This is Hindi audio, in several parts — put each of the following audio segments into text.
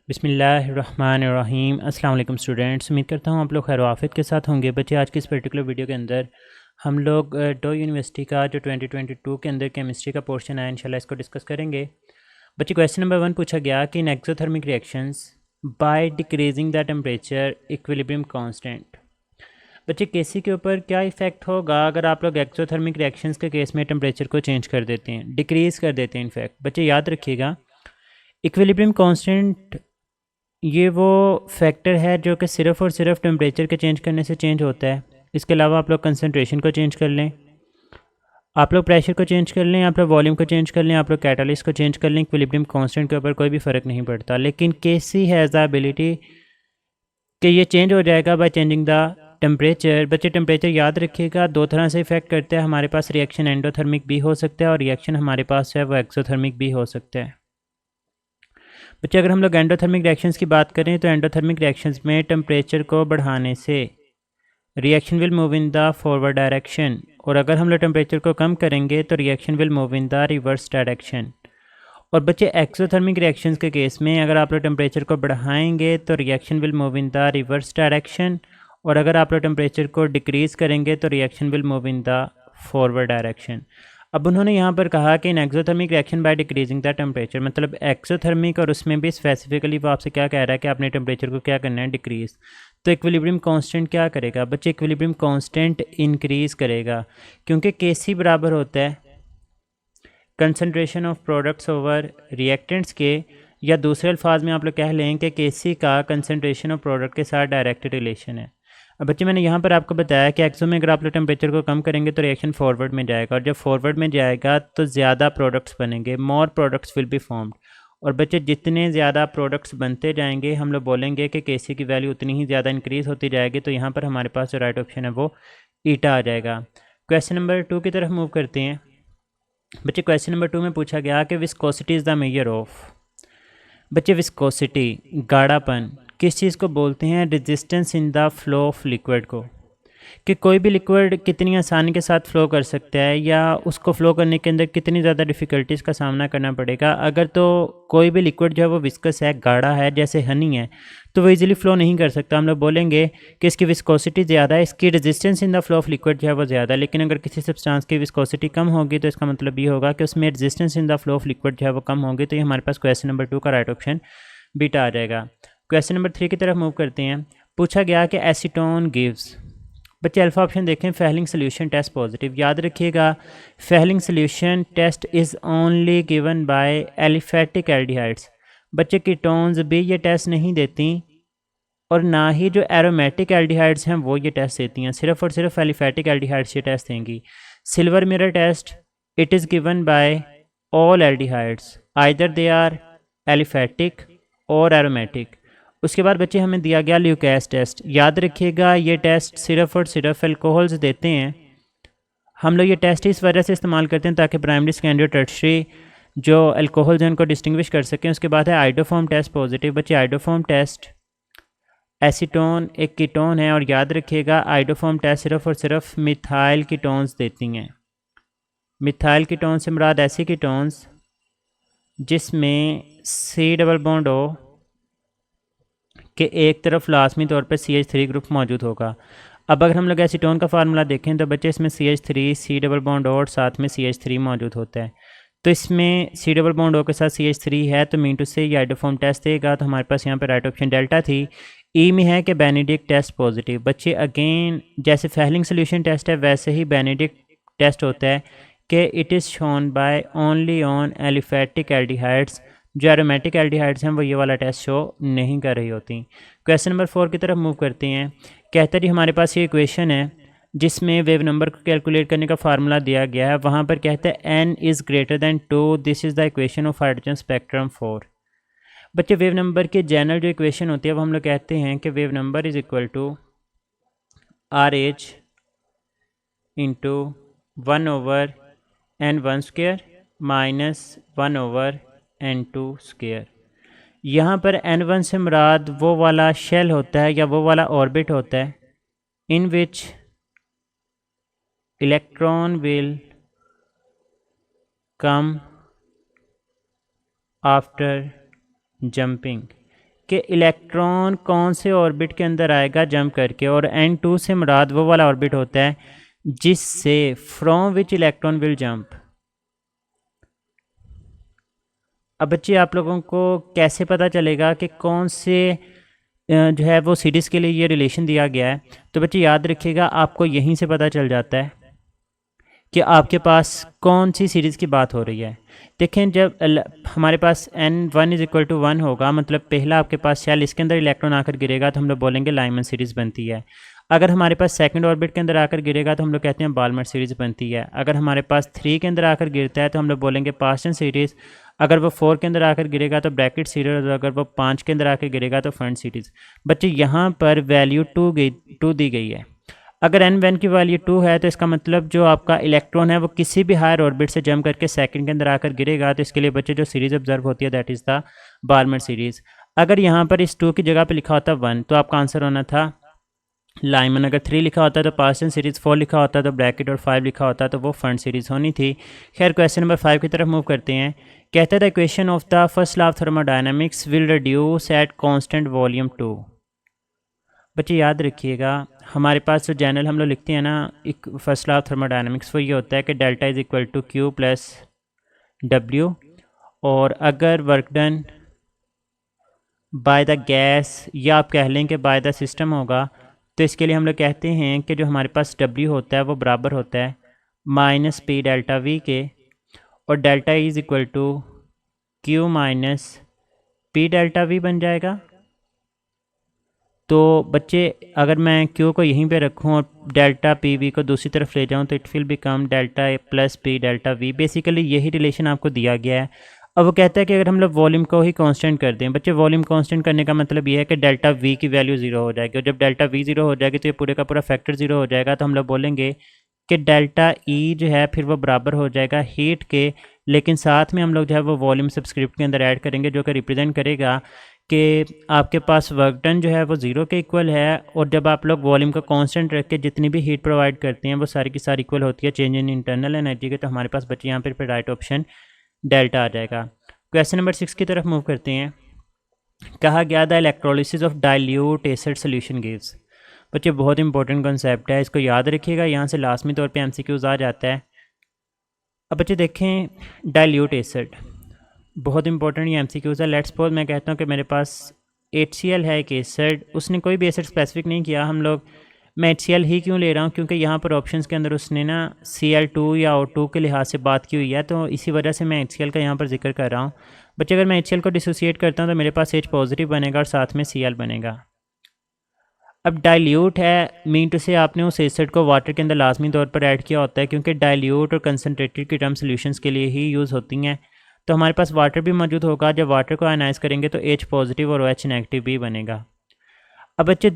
बिस्मिल्लाहिर्रहमानिर्रहीम। अस्सलाम वालेकुम स्टूडेंट्स, उम्मीद करता हूँ आप लोग खैर आफियत के साथ होंगे। बच्चे, आज की इस पर्टिकुलर वीडियो के अंदर हम लोग डो यूनिवर्सिटी का जो 2022 के अंदर केमिस्ट्री का पोर्शन है इंशाल्लाह इसको डिस्कस करेंगे। बच्चे, क्वेश्चन नंबर 1 पूछा गया कि in exothermic reactions by decreasing the temperature equilibrium constant. बच्चे, केसी के ऊपर क्या इफेक्ट होगा अगर आप लोग एक्सोथर्मिक रिएक्शंस के केस में टेम्परेचर को चेंज कर देते हैं, डिक्रीज़ कर देते हैं। इनफैक्ट बच्चे याद रखिएगा, इक्विलिब्रियम कांस्टेंट ये वो फैक्टर है जो कि सिर्फ़ और सिर्फ टेम्परेचर के चेंज करने से चेंज होता है। इसके अलावा आप लोग कंसनट्रेशन को चेंज कर लें, आप लोग प्रेशर को चेंज कर लें, आप लोग वॉल्यूम को चेंज कर लें, आप लोग कैटालिस्ट को चेंज कर लें, इक्विलिब्रियम कांस्टेंट के ऊपर कोई भी फ़र्क नहीं पड़ता। लेकिन केसी हैज़ द एबिलिटी कि ये चेंज हो जाएगा बाय चेंजिंग द टेम्परेचर। बच्चे, टेम्परेचर याद रखिएगा दो तरह से इफेक्ट करता है। हमारे पास रिएक्शन एंडोथर्मिक भी हो सकता है और रिएक्शन हमारे पास है वो एक्सोथर्मिक भी हो सकता है। बच्चे, अगर हम लोग एंडोथर्मिक रिएक्शंस की बात करें तो एंडोथर्मिक रिएक्शंस में टेम्परेचर को बढ़ाने से reaction will move in the forward direction, और अगर हम लोग टेम्परेचर को कम करेंगे तो reaction will move in the reverse direction. और बच्चे, एक्सोथर्मिक रिएक्शंस के केस में अगर आप लोग टेम्परेचर को बढ़ाएंगे तो reaction will move in the reverse direction, और अगर आप लोग टेम्परेचर को डिक्रीज़ करेंगे तो reaction will move in the forward direction. अब उन्होंने यहाँ पर कहा कि in exothermic reaction by decreasing the temperature, मतलब एक्सोथर्मिक, और उसमें भी स्पेसिफिकली वो आपसे क्या कह रहा है कि आपने टेम्परेचर को क्या करना है, डिक्रीज़। तो इक्विलिब्रियम कांस्टेंट क्या करेगा बच्चे? इक्विलिब्रियम कांस्टेंट इंक्रीज़ करेगा, क्योंकि केसी बराबर होता है concentration of products over reactants के, या दूसरे अल्फाज में आप लोग कह लें कि केसी का कंसनट्रेशन ऑफ प्रोडक्ट के साथ डायरेक्ट रिलेशन है। अब बच्चे, मैंने यहाँ पर आपको बताया कि एक्सो में अगर आप लोग टेम्परेचर को कम करेंगे तो रिएक्शन फॉरवर्ड में जाएगा, और जब फॉरवर्ड में जाएगा तो ज़्यादा प्रोडक्ट्स बनेंगे, more products will be formed. और बच्चे, जितने ज़्यादा प्रोडक्ट्स बनते जाएंगे हम लोग बोलेंगे कि केसी की वैल्यू उतनी ही ज़्यादा इंक्रीज़ होती जाएगी। तो यहाँ पर हमारे पास जो राइट ऑप्शन है वो ईटा आ जाएगा। क्वेश्चन नंबर 2 की तरफ मूव करते हैं। बच्चे, क्वेश्चन नंबर 2 में पूछा गया कि viscosity is the measure of. बच्चे, विस्कोसिटी गाढ़ापन किस चीज़ को बोलते हैं? Resistance in the flow of liquid को, कि कोई भी लिक्विड कितनी आसानी के साथ फ़्लो कर सकता है या उसको फ़्लो करने के अंदर कितनी ज़्यादा डिफ़िकल्टीज़ का सामना करना पड़ेगा। अगर तो कोई भी लिक्विड जो है वो विस्कस है, गाढ़ा है, जैसे हनी है, तो वो इजीली फ़्लो नहीं कर सकता। हम लोग बोलेंगे कि इसकी विस्कोसिटी ज़्यादा है, इसकी resistance in the flow of liquid जो है वो ज़्यादा है। लेकिन अगर किसी सब्सटेंस की विस्कोसिटी कम होगी तो इसका मतलब ये होगा कि उसमें resistance in the flow of liquid जो है वो कम होगी। तो ये हमारे पास क्वेश्चन नंबर 2 का राइट ऑप्शन बीटा आ जाएगा। क्वेश्चन नंबर 3 की तरफ मूव करते हैं। पूछा गया कि एसीटोन गिव्स। बच्चे, अल्फा ऑप्शन देखें, फेहलिंग सोल्यूशन टेस्ट पॉजिटिव। याद रखिएगा, Fehling solution test is only given by aliphatic aldehydes. बच्चे, कीटोन्स भी ये टेस्ट नहीं देती और ना ही जो एरोमेटिक एल्डिहाइड्स हैं वो ये टेस्ट देती हैं, सिर्फ और सिर्फ एलिफेटिक एल्डिहाइड्स ये टेस्ट देंगी। Silver mirror test, it is given by all aldehydes, either they are aliphatic और एरोमेटिक। उसके बाद बच्चे, हमें दिया गया ल्यूकेस टेस्ट। याद रखिएगा, ये टेस्ट सिर्फ और सिर्फ अल्कोहल्स देते हैं। हम लोग ये टेस्ट इस वजह से इस्तेमाल करते हैं ताकि प्राइमरी, सेकेंडरी, टर्शरी जो अल्कोहल्स हैं उनको डिस्टिंग्विश कर सकें। उसके बाद है आइडोफॉर्म टेस्ट पॉजिटिव। बच्चे, आइडोफॉर्म टेस्ट, एसीटोन एक कीटोन है, और याद रखिएगा आइडोफॉर्म टेस्ट सिर्फ और सिर्फ मिथाइल कीटोन्स देती हैं। मिथाइल कीटोन से मुराद ऐसी कीटोन्स जिसमें सी डबल बॉन्ड हो कि एक तरफ लाजमी तौर पर CH3 ग्रुप मौजूद होगा। अब अगर हम लोग एसीटोन का फार्मूला देखें तो बच्चे, इसमें CH3 सी डबल बॉन्ड और साथ में CH3 मौजूद होता है। तो इसमें सी डबल बॉन्ड ओ के साथ CH3 है, तो मीन टू से ये आइडोफॉर्म टेस्ट देगा। तो हमारे पास यहाँ पर राइट ऑप्शन डेल्टा थी। ई में है कि बेनेडिक्ट टेस्ट पॉजिटिव। बच्चे, अगेन जैसे फेहलिंग सोल्यूशन टेस्ट है वैसे ही बेनेडिक्ट टेस्ट होता है कि it is shown by only on aliphatic aldehydes. जो एरोमेटिक एल्डिहाइड्स हैं वो ये वाला टेस्ट शो नहीं कर रही होती। क्वेश्चन नंबर 4 की तरफ मूव करते हैं। कहते हैं जी, हमारे पास ये इक्वेशन है जिसमें वेव नंबर को कैलकुलेट करने का फार्मूला दिया गया है। वहाँ पर कहते हैं n is greater than 2, this is the equation of hydrogen spectrum 4। बच्चे, वेव नंबर के जनरल जो इक्वेशन होती है वो हम लोग कहते हैं कि wave number is equal to RH into 1/n1² minus 1/n2 square. यहाँ पर n1 से मुराद वो वाला शेल होता है या वो वाला ऑर्बिट होता है in which electron will come after jumping. कि इलेक्ट्रॉन कौन से ऑर्बिट के अंदर आएगा जंप करके, और N2 से मुराद वो वाला ऑर्बिट होता है जिससे from which electron will jump. अब बच्चे आप लोगों को कैसे पता चलेगा कि कौन से जो है वो सीरीज़ के लिए ये रिलेशन दिया गया है? तो बच्चे याद रखिएगा, आपको यहीं से पता चल जाता है कि आपके पास कौन सी सीरीज़ की बात हो रही है। देखें, जब हमारे पास N1 इज़ इक्वल टू 1 होगा, मतलब पहला आपके पास शेल, इसके अंदर इलेक्ट्रॉन आकर गिरेगा तो हम लोग बोलेंगे लाइमन सीरीज़ बनती है। अगर हमारे पास सेकंड ऑर्बिट के अंदर आकर गिरेगा तो हम लोग कहते हैं बाल्मर सीरीज़ बनती है। अगर हमारे पास 3 के अंदर आकर गिरता है तो हम लोग बोलेंगे पास्टन सीरीज़। अगर वो 4 के अंदर आकर गिरेगा तो ब्रैकेट सीरीज़, और अगर वो 5 के अंदर आकर गिरेगा तो फ्रंट सीरीज़। बच्चे यहाँ पर वैल्यू 2 दी गई है। अगर n1 की वैल्यू 2 है तो इसका मतलब जो आपका इलेक्ट्रॉन है वो किसी भी हायर ऑर्बिट से जंप करके सेकंड के अंदर आकर गिरेगा, तो इसके लिए बच्चे जो सीरीज़ ऑब्जर्व होती है that is the Balmer series. अगर यहाँ पर इस 2 की जगह पे लिखा होता 1 तो आपका आंसर होना था लाइमन। अगर 3 लिखा होता तो पास्टन सीरीज़, 4 लिखा होता तो ब्रैकेट, और 5 लिखा होता तो वो फ्रंट सीरीज़ होनी थी। खैर, क्वेश्चन नंबर 5 की तरफ मूव करते हैं। कहता है the equation of the first law of thermodynamics will reduce at constant volume 2। बच्चे याद रखिएगा, हमारे पास जो जनरल हम लोग लिखते हैं ना एक फर्स्ट लॉ ऑफ थर्मोडायनामिक्स, वो ये होता है कि delta is equal to Q plus W, और अगर work done by the gas या आप कह लें कि बाय द सिस्टम होगा, तो इसके लिए हम लोग कहते हैं कि जो हमारे पास डब्ल्यू होता है वो बराबर होता है माइनस पी डेल्टा वी के, और delta is equal to Q minus P delta V बन जाएगा। तो बच्चे अगर मैं Q को यहीं पे रखूँ और डेल्टा पी वी को दूसरी तरफ ले जाऊँ तो it will become delta A plus P delta we. Basically यही रिलेशन आपको दिया गया है। अब वो कहता है कि अगर हम लोग वॉल्यूम को ही कांस्टेंट कर दें, बच्चे वॉल्यूम कांस्टेंट करने का मतलब ये है कि डेल्टा वी की वैल्यू 0 हो जाएगी, और जब डेल्टा वी 0 हो जाएगी तो ये पूरे का पूरा फैक्टर 0 हो जाएगा। तो हम लोग बोलेंगे कि डेल्टा ई जो है फिर वो बराबर हो जाएगा हीट के, लेकिन साथ में हम लोग जो है वो वॉल्यूम सब्सक्रिप्ट के अंदर ऐड करेंगे, जो कि रिप्रेजेंट करेगा कि आपके पास वर्क डन जो है वो 0 के इक्वल है, और जब आप लोग वॉल्यूम का कांस्टेंट रख के जितनी भी हीट प्रोवाइड करते हैं वो सारी की सारी इक्वल होती है चेंज इन इंटरनल एनर्जी के। तो हमारे पास बच्चे यहाँ पर राइट ऑप्शन डेल्टा आ जाएगा। क्वेश्चन नंबर 6 की तरफ मूव करते हैं। कहा गया the electrolysis of dilute acid solution gives. बच्चे बहुत इंपॉर्टेंट कॉन्सेप्ट है, इसको याद रखिएगा, यहाँ से लाजमी तौर पे MCQs आ जाता है। अब बच्चे देखें, डाइल्यूट एसिड बहुत इंपॉर्टेंट ये MCQs है। लेट्स सपोज मैं कहता हूँ कि मेरे पास HCl है एक एसिड, उसने कोई भी एसिड स्पेसिफिक नहीं किया, हम लोग मैं HCl ही क्यों ले रहा हूँ, क्योंकि यहाँ पर ऑप्शंस के अंदर उसने ना Cl2 या O2 के लिहाज से बात की हुई है, तो इसी वजह से मैं HCl का यहाँ पर जिक्र कर रहा हूँ। बच्चे अगर मैं HCl को डिसोसिएट करता हूँ तो मेरे पास H पॉजिटिव बनेगा और साथ में Cl बनेगा। अब डाइल्यूट है, मीन टू से आपने उस एसिड को वाटर के अंदर लाजमी तौर पर ऐड किया होता है, क्योंकि डाइल्यूट और कंसनट्रेटेड की टर्म सोल्यूशंस के लिए ही यूज़ होती हैं। तो हमारे पास वाटर भी मौजूद होगा, जब वाटर को आयनाइज करेंगे तो H पॉजिटिव और OH नेगेटिव भी बनेगा। अब बच्चे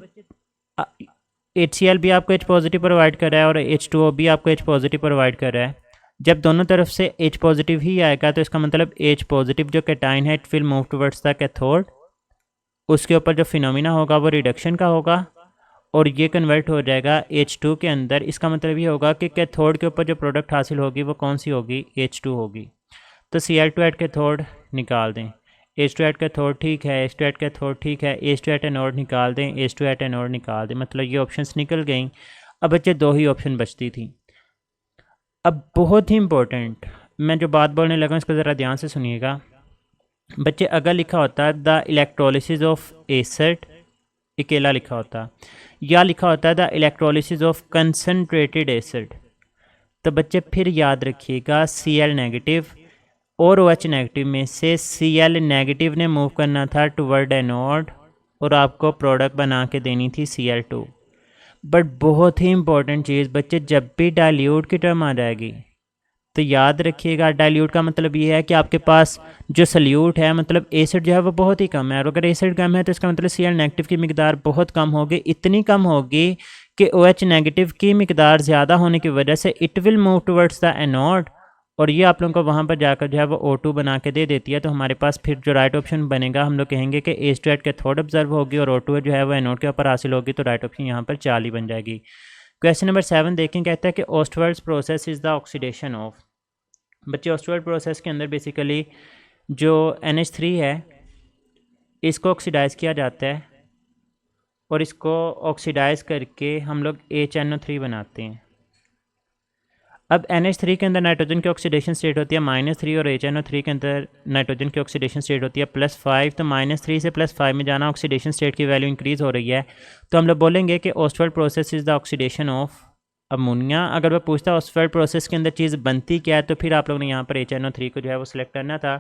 HCl भी आपको H पॉजिटिव प्रोवाइड कर रहा है और H2O भी आपको H पॉजिटिव प्रोवाइड कर रहा है। जब दोनों तरफ से H पॉजिटिव ही आएगा तो इसका मतलब H पॉजिटिव जो कैटाइन है it will move towards the cathode, उसके ऊपर जो फिनोमिना होगा वो रिडक्शन का होगा, और ये कन्वर्ट हो जाएगा H2 के अंदर। इसका मतलब ये होगा कि कैथोड के ऊपर जो प्रोडक्ट हासिल होगी वो कौन सी होगी, H2 होगी। तो Cl2 एट कैथोड निकाल दें, H2 एट कैथोड ठीक है, H2 एट कैथोड ठीक है, H2 एट एनोड निकाल दें, H2 एट एनोड निकाल दें, मतलब ये ऑप्शंस निकल गई। अब बच्चे 2 ही ऑप्शन बचती थी। अब बहुत ही इंपॉर्टेंट, मैं जो बात बोलने लगा इसको ज़रा ध्यान से सुनिएगा। बच्चे अगर लिखा होता द इलेक्ट्रोलिसिस ऑफ एसिड अकेला लिखा होता, या लिखा होता है the electrolysis of concentrated acid, तो बच्चे फिर याद रखिएगा Cl नेगेटिव और OH नेगेटिव में से Cl नेगेटिव ने मूव करना था टुवर्ड एनोड और आपको प्रोडक्ट बना के देनी थी Cl2। बट बहुत ही इंपॉर्टेंट चीज़ बच्चे, जब भी डाइल्यूट की टर्म आ जाएगी तो याद रखिएगा डाइल्यूट का मतलब ये है कि आपके पास जो सल्यूट है, मतलब एसिड जो है वो बहुत ही कम है, और अगर एसिड कम है तो इसका मतलब Cl नेगेटिव की मिकदार बहुत कम होगी, इतनी कम होगी कि OH नेगेटिव की मिकदार ज़्यादा होने की वजह से it will move towards the anode, और ये आप लोगों को वहाँ पर जाकर जो है वो O2 बना के दे देती है। तो हमारे पास फिर जो राइट ऑप्शन बनेगा, हम लोग कहेंगे कि H2 एट कैथोड ऑब्जर्व होगी और O2 जो है वो एनोड के ऊपर हासिल होगी, तो राइट ऑप्शन यहाँ पर 4 ही बन जाएगी। क्वेश्चन नंबर 7 देखें, कहता है कि Ostwald's process is the oxidation of. बच्चे ओस्टवर्ड प्रोसेस के अंदर बेसिकली जो NH3 है इसको ऑक्सीडाइज़ किया जाता है और इसको ऑक्सीडाइज़ करके हम लोग HNO3 बनाते हैं। अब NH3 के अंदर नाइट्रोजन की ऑक्सीडेशन स्टेट होती है -3 और HNO3 के अंदर नाइट्रोजन की ऑक्सीडेशन स्टेट होती है +5। तो -3 से +5 में जाना, ऑक्सीडेशन स्टेट की वैल्यू इंक्रीज़ हो रही है, तो हम लोग बोलेंगे कि Ostwald process is the oxidation of ammonia. अगर वह पूछता है ऑस्टवाल्ड प्रोसेस के अंदर चीज़ बनती क्या है, तो फिर आप लोगों ने यहाँ पर HNO3 को जो है वो सिलेक्ट करना था।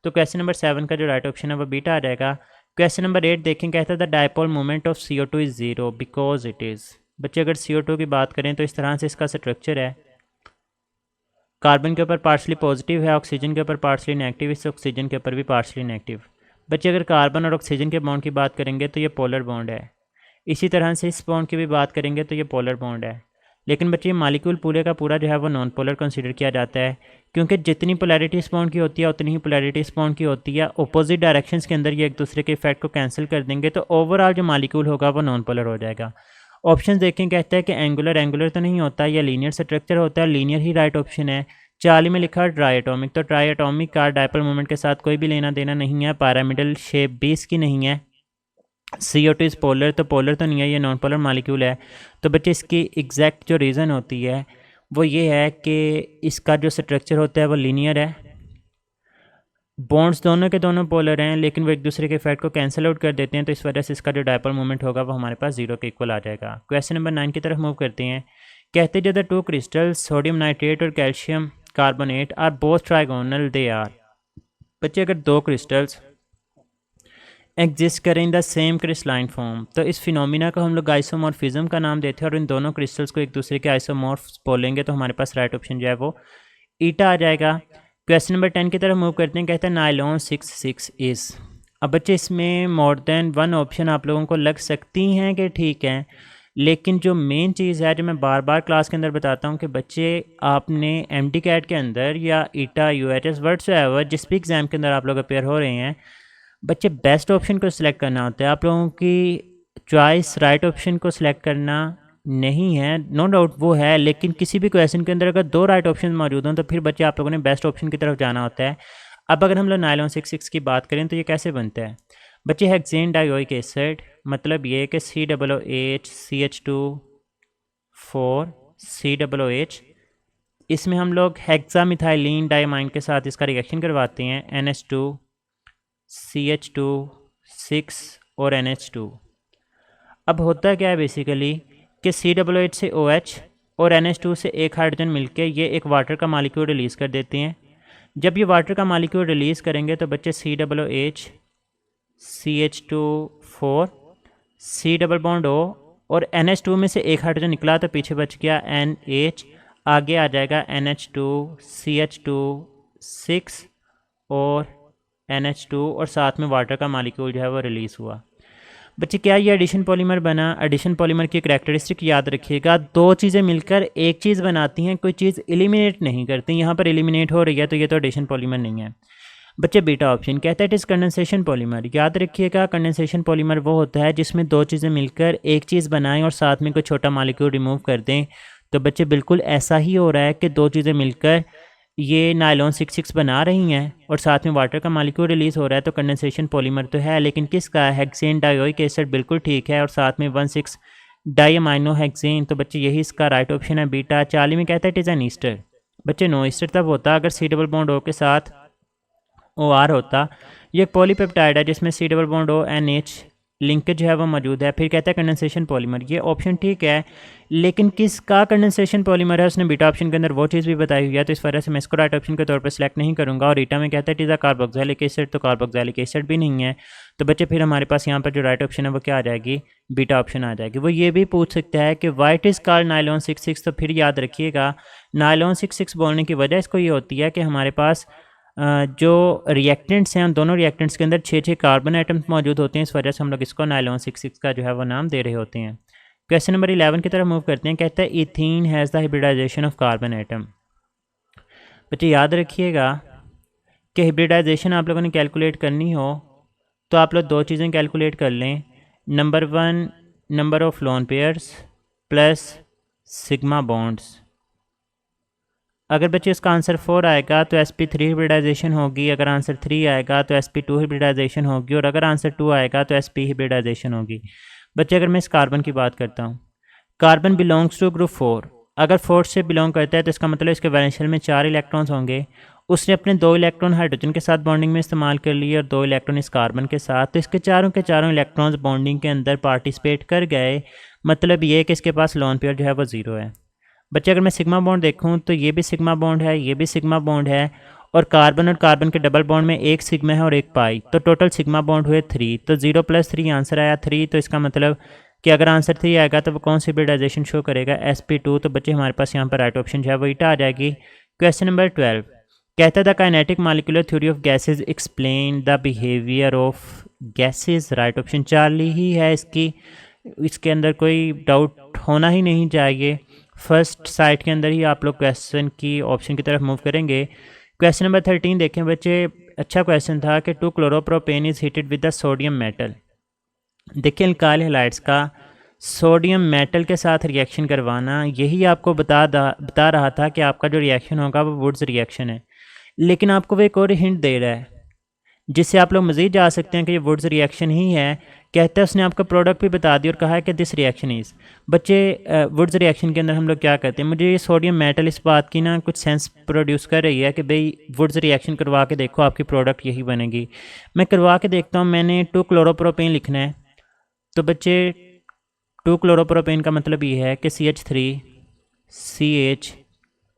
तो क्वेश्चन नंबर 7 का जो राइट ऑप्शन है वो बीटा आ जाएगा। क्वेश्चन नंबर 8 देखें, कहता था dipole moment of CO2 is 0 because it is. बच्चे अगर CO2 की बात करें तो इस तरह से इसका स्ट्रक्चर है, कार्बन के ऊपर पार्शली पॉजिटिव है, ऑक्सीजन के ऊपर पार्शली नेगेटिव, इस ऑक्सीजन के ऊपर भी पार्शली नेगेटिव। बच्चे अगर कार्बन और ऑक्सीजन के बॉन्ड की बात करेंगे तो ये पोलर बॉन्ड है, इसी तरह से इस बॉन्ड की भी बात करेंगे तो ये पोलर बॉन्ड है। लेकिन बच्चे मालिक्यूल पूरे का पूरा जो है वो नॉन पोलर कंसीडर किया जाता है, क्योंकि जितनी पोलैरिटी इस बॉन्ड की होती है उतनी ही पोलैरिटी इस बॉन्ड की होती है। अपोजिट डायरेक्शंस के अंदर ये एक दूसरे के इफेक्ट को कैंसिल कर देंगे, तो ओवरऑल जो मालिक्यूल होगा वो नॉन पोलर हो जाएगा। ऑप्शन देखें, कहता है कि एंगुलर तो नहीं होता, या लीनियर स्ट्रक्चर होता है, लीनियर ही राइट ऑप्शन है। 40 में लिखा ट्राई एटॉमिक, तो ट्राई एटॉमिक का डायपोल मोमेंट के साथ कोई भी लेना देना नहीं है, पैरामिडल शेप भी इसकी नहीं है। CO2 इज़ पोलर, तो पोलर तो नहीं है, ये नॉन पोलर मालिक्यूल है। तो बच्चे इसकी एग्जैक्ट जो रीज़न होती है वो ये है कि इसका जो स्ट्रक्चर होता है वो लीनियर है, बॉन्ड्स दोनों के दोनों पोलर हैं, लेकिन वो एक दूसरे के इफेक्ट को कैंसिल आउट कर देते हैं, तो इस वजह से इसका जो डायपोल मोमेंट होगा वो हमारे पास 0 के इक्वल आ जाएगा। क्वेश्चन नंबर 9 की तरफ मूव करते हैं। कहते हैं द 2 क्रिस्टल्स सोडियम नाइट्रेट और calcium carbonate are both trigonal, they are. बच्चे अगर 2 क्रिस्टल्स एग्जिस्ट करें in the same crystalline form, तो इस फिनोमिना को हम लोग आइसोमॉर्फिज्म का नाम देते हैं, और इन दोनों क्रिस्टल्स को एक दूसरे के आइसोमॉर्फ्स बोलेंगे, तो हमारे पास राइट ऑप्शन जो है वो ईटा आ जाएगा। क्वेश्चन नंबर 10 की तरफ मूव करते हैं। कहते हैं नायलॉन 66 इज़। अब बच्चे इसमें मोर देन वन ऑप्शन आप लोगों को लग सकती हैं कि ठीक है, लेकिन जो मेन चीज़ है जो मैं बार बार क्लास के अंदर बताता हूँ कि बच्चे आपने MD-CAT के अंदर या ईटा UHS व्हाटसोएवर जिस भी एग्ज़ाम के अंदर आप लोग अपेयर हो रहे हैं, बच्चे बेस्ट ऑप्शन को सिलेक्ट करना होता है। आप लोगों की चॉइस राइट ऑप्शन को सिलेक्ट करना नहीं है, नो डाउट वो है, लेकिन किसी भी क्वेश्चन के अंदर अगर 2 राइट ऑप्शन मौजूद हों तो फिर बच्चे आप लोगों ने बेस्ट ऑप्शन की तरफ जाना होता है। अब अगर हम लोग नायलॉन 66 की बात करें तो ये कैसे बनता है बच्चे, हेक्सेन डाइओइक एसिड, मतलब ये कि COOH CH2 4 COOH, इसमें हम लोग हेक्सामिथाइलिन डाइमाइन के साथ इसका रिएक्शन करवाते हैं, NH2 CH2 6 और NH2। अब होता क्या है बेसिकली कि COOH से OH और NH2 से एक हाइड्रोजन मिलके ये एक वाटर का मालिक्यूल रिलीज़ कर देते हैं। जब ये वाटर का मालिक्यूल रिलीज़ करेंगे तो बच्चे COOH CH2 4 C double bond O और NH2 में से एक हाइड्रोजन निकला तो पीछे बच गया NH, आगे आ जाएगा NH2 CH2 6 और NH2 और साथ में वाटर का मालिक्यूल जो है वो रिलीज़ हुआ। बच्चे क्या ये एडिशन पॉलीमर बना? एडिशन पॉलीमर की करैक्टरिस्टिक याद रखिएगा, 2 चीज़ें मिलकर एक चीज़ बनाती हैं, कोई चीज़ एलिमिनेट नहीं करती। यहाँ पर एलिमिनेट हो रही है तो ये तो एडिशन पॉलीमर नहीं है। बच्चे बीटा ऑप्शन कहता है इट इज़ कंडेंसेशन पॉलीमर। याद रखिएगा कंडेंसेशन पॉलीमर वो होता है जिसमें 2 चीज़ें मिलकर एक चीज़ बनाएं और साथ में कोई छोटा मालिक्यूल रिमूव कर दें। तो बच्चे बिल्कुल ऐसा ही हो रहा है कि 2 चीज़ें मिलकर ये नायलॉन 66 बना रही हैं और साथ में वाटर का मालिक्यूल रिलीज़ हो रहा है, तो कंडेंसेशन पॉलीमर तो है, लेकिन किसका? हेक्सेन डाइओइक एसिड, बिल्कुल ठीक है, और साथ में 16 डाइअमाइनो हेक्सेन। तो बच्चे यही इसका राइट ऑप्शन है बीटा। 40 में कहता है इट इज़ एन ईस्टर। बच्चे नो ईस्टर तब होता अगर C डबल बॉन्ड O के साथ OR होता। ये एक पॉलीपेप्टाइड है जिसमें C double bond O NH linkage जो है वो मौजूद है। फिर कहता है कंडेंसेशन पॉलीमर, ये ऑप्शन ठीक है, लेकिन किसका कंडेंसेशन पॉलीमर है उसने बीटा ऑप्शन के अंदर वो चीज़ भी बताई हुई है, तो इस वजह से मैं इसको राइट ऑप्शन के तौर पर सिलेक्ट नहीं करूँगा। और ईटा में कहता है it is a carboxylic acid, तो कार्बोक्सिलिक एसिड भी नहीं है। तो बच्चे फिर हमारे पास यहाँ पर जो राइट ऑप्शन है वो क्या आ जाएगी? बीटा ऑप्शन आ जाएगी। वो ये भी पूछ सकता है कि वाइट इज़ कॉल्ड नायलॉन 66, तो फिर याद रखिएगा नायलॉन 66 बोलने की वजह इसको ये होती है कि हमारे पास जो रिएक्टेंट्स हैं उन दोनों रिएक्टेंट्स के अंदर 6 कार्बन आइटम्स मौजूद होते हैं, इस वजह से हम लोग इसको नायलॉन 66 का जो है वो नाम दे रहे होते हैं। क्वेश्चन नंबर 11 की तरफ मूव करते हैं। कहता है ethene has the hybridization of carbon atom. बच्चे याद रखिएगा कि हाइब्रिडाइजेशन आप लोगों ने कैलकुलेट करनी हो तो आप लोग 2 चीज़ें कैलकुलेट कर लें। Number 1 number of lone pairs plus sigma bonds. अगर बच्चे इसका आंसर 4 आएगा तो sp3 हिब्रिडाइजेशन होगी, अगर आंसर 3 आएगा तो sp2 हिब्रिडाइजेशन होगी, और अगर आंसर 2 आएगा तो sp हिब्रिडाइजेशन होगी। बच्चे अगर मैं इस कार्बन की बात करता हूँ, कार्बन बिलोंग्स टू ग्रुप 4, अगर 4 से बिलोंग करता है तो इसका मतलब इसके वैलेंस शेल में 4 इलेक्ट्रॉन्स होंगे। उसने अपने 2 इलेक्ट्रॉन हाइड्रोजन के साथ बॉन्डिंग में इस्तेमाल कर लिए और 2 इलेक्ट्रॉन इस कार्बन के साथ, तो इसके चारों के चारों इलेक्ट्रॉन्स बॉन्डिंग के अंदर पार्टिसिपेट कर गए। मतलब ये कि इसके पास लोन पेयर जो है वो 0 है। बच्चे अगर मैं सिग्मा बॉन्ड देखूं तो ये भी सिग्मा बॉन्ड है, ये भी सिग्मा बॉन्ड है, और कार्बन के डबल बॉन्ड में एक सिग्मा है और एक पाई, तो टोटल सिग्मा बॉन्ड हुए 3, तो 0 + 3 आंसर आया 3। तो इसका मतलब कि अगर आंसर 3 आएगा तो वो कौन सी हिब्रिडाइजेशन शो करेगा, sp2। तो बच्चे हमारे पास यहाँ पर राइट ऑप्शन जो है वो ईटा आ जाएगी। क्वेश्चन नंबर 12 कहता है the kinetic molecular theory of gases explain the behaviour of gases. Right option Charlie ही है इसके अंदर कोई डाउट होना ही नहीं चाहिए। फर्स्ट साइट के अंदर ही आप लोग क्वेश्चन की ऑप्शन की तरफ मूव करेंगे। क्वेश्चन नंबर 13 देखें बच्चे, अच्छा क्वेश्चन था कि 2 chloropropane is heated with the sodium metal. देखिए अल्काइल हैलाइड्स का सोडियम मेटल के साथ रिएक्शन करवाना, यही आपको बता रहा था कि आपका जो रिएक्शन होगा वो वुड्स रिएक्शन है, लेकिन आपको वो एक और हिंट दे रहा है जिससे आप लोग मज़ीद जा सकते हैं कि ये वुड्स रिएक्शन ही है। कहते हैं उसने आपका प्रोडक्ट भी बता दिया और कहा है कि दिस रिएक्शन इज़। बच्चे वुड्स रिएक्शन के अंदर हम लोग क्या करते हैं, मुझे ये सोडियम मेटल इस बात की ना कुछ सेंस प्रोड्यूस कर रही है कि भाई वुड्स रिएक्शन करवा के देखो आपकी प्रोडक्ट यही बनेगी। मैं करवा के देखता हूँ, मैंने 2 क्लोरोप्रोपेन लिखना है, तो बच्चे 2 क्लोरोप्रोपेन का मतलब ये है कि CH3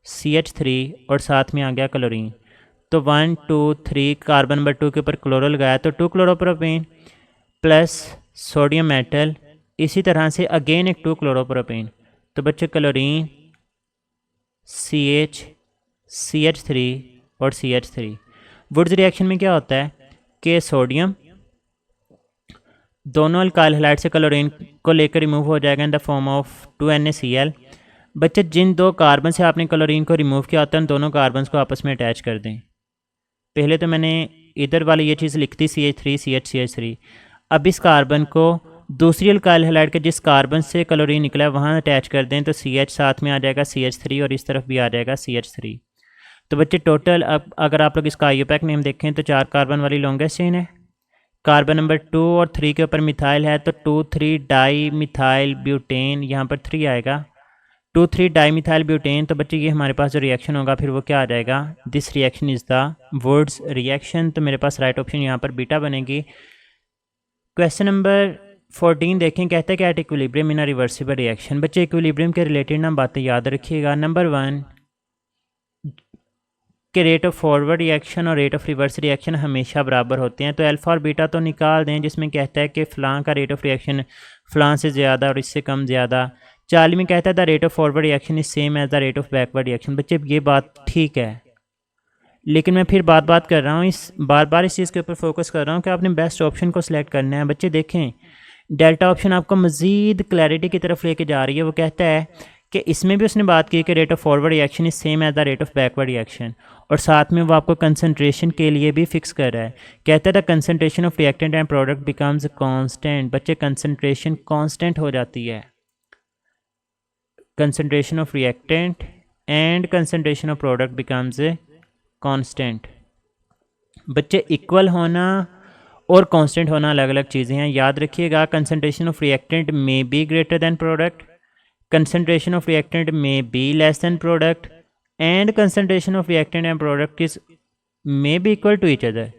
CH3 और साथ में आ गया क्लोरीन, तो 1 2 3 कार्बन नंबर 2 के ऊपर क्लोरो लगाया, तो 2 क्लोरोप्रोपेन प्लस सोडियम मेटल, इसी तरह से अगेन एक 2 क्लोरोप्रोपेन, तो बच्चे क्लोरीन CH3 और CH3। वुड्स रिएक्शन में क्या होता है कि सोडियम दोनों अल्काइल हैलाइड से क्लोरीन को लेकर रिमूव हो जाएगा in the form of 2NaCl। बच्चे जिन 2 कार्बन से आपने क्लोरीन को रिमूव किया होता है उन दोनों कार्बन को आपस में अटैच कर दें। पहले तो मैंने इधर वाली ये चीज़ लिख दी CH3 CH3। अब इस कार्बन को दूसरी अल्काइल हैलाइड के जिस कार्बन से क्लोरीन निकला है वहाँ अटैच कर दें, तो CH साथ में आ जाएगा CH3 और इस तरफ भी आ जाएगा CH3। तो बच्चे टोटल अब अगर आप लोग इसका IUPAC नेम देखें तो 4 कार्बन वाली लॉन्गेस्ट चेन है। कार्बन नंबर 2 और 3 के ऊपर मिथाइल है, तो 2,3 डाई मिथाइल ब्यूटेन, यहाँ पर 3 आएगा, 2,3 डाई मिथाइल ब्यूटेन। तो बच्चे ये हमारे पास जो रिएक्शन होगा फिर वो क्या आ जाएगा, this reaction is the Wurtz reaction. तो मेरे पास राइट ऑप्शन यहाँ पर बीटा बनेगी। क्वेश्चन नंबर 14 देखें, कहते हैं कि at equilibrium in a reversible reaction. बच्चे इक्विलिब्रियम के रिलेटेड ना बातें याद रखिएगा। नंबर 1 के रेट ऑफ फॉरवर्ड रिएक्शन और रेट ऑफ रिवर्स रिएक्शन हमेशा बराबर होते हैं, तो अल्फ़ा और बीटा तो निकाल दें जिसमें कहता है कि फ़लाँ का रेट ऑफ रिएक्शन फ़लाँ से ज़्यादा और इससे कम ज़्यादा। 40 में कहता है the rate of forward reaction is same as the rate of backward reaction. बच्चे ये बात ठीक है, लेकिन मैं फिर बात कर रहा हूँ, बार बार इस चीज़ के ऊपर फोकस कर रहा हूँ कि आपने बेस्ट ऑप्शन को सिलेक्ट करना है। बच्चे देखें डेल्टा ऑप्शन आपको मज़ीद क्लैरिटी की तरफ लेके जा रही है। वो कहता है कि इसमें भी उसने बात की कि rate of forward reaction is same as the rate of backward reaction, और साथ में वो आपको कंसनट्रेशन के लिए भी फिक्स कर रहा है। कहता है the concentration of reactant and product becomes constant. बच्चे कंसनट्रेशन कांस्टेंट हो जाती है, concentration of reactant and concentration of product becomes constant. बच्चे इक्वल होना और कांस्टेंट होना अलग अलग चीज़ें हैं, याद रखिएगा। Concentration of reactant may be greater than product, concentration of reactant may be less than product, and concentration of reactant and product is may be equal to each other।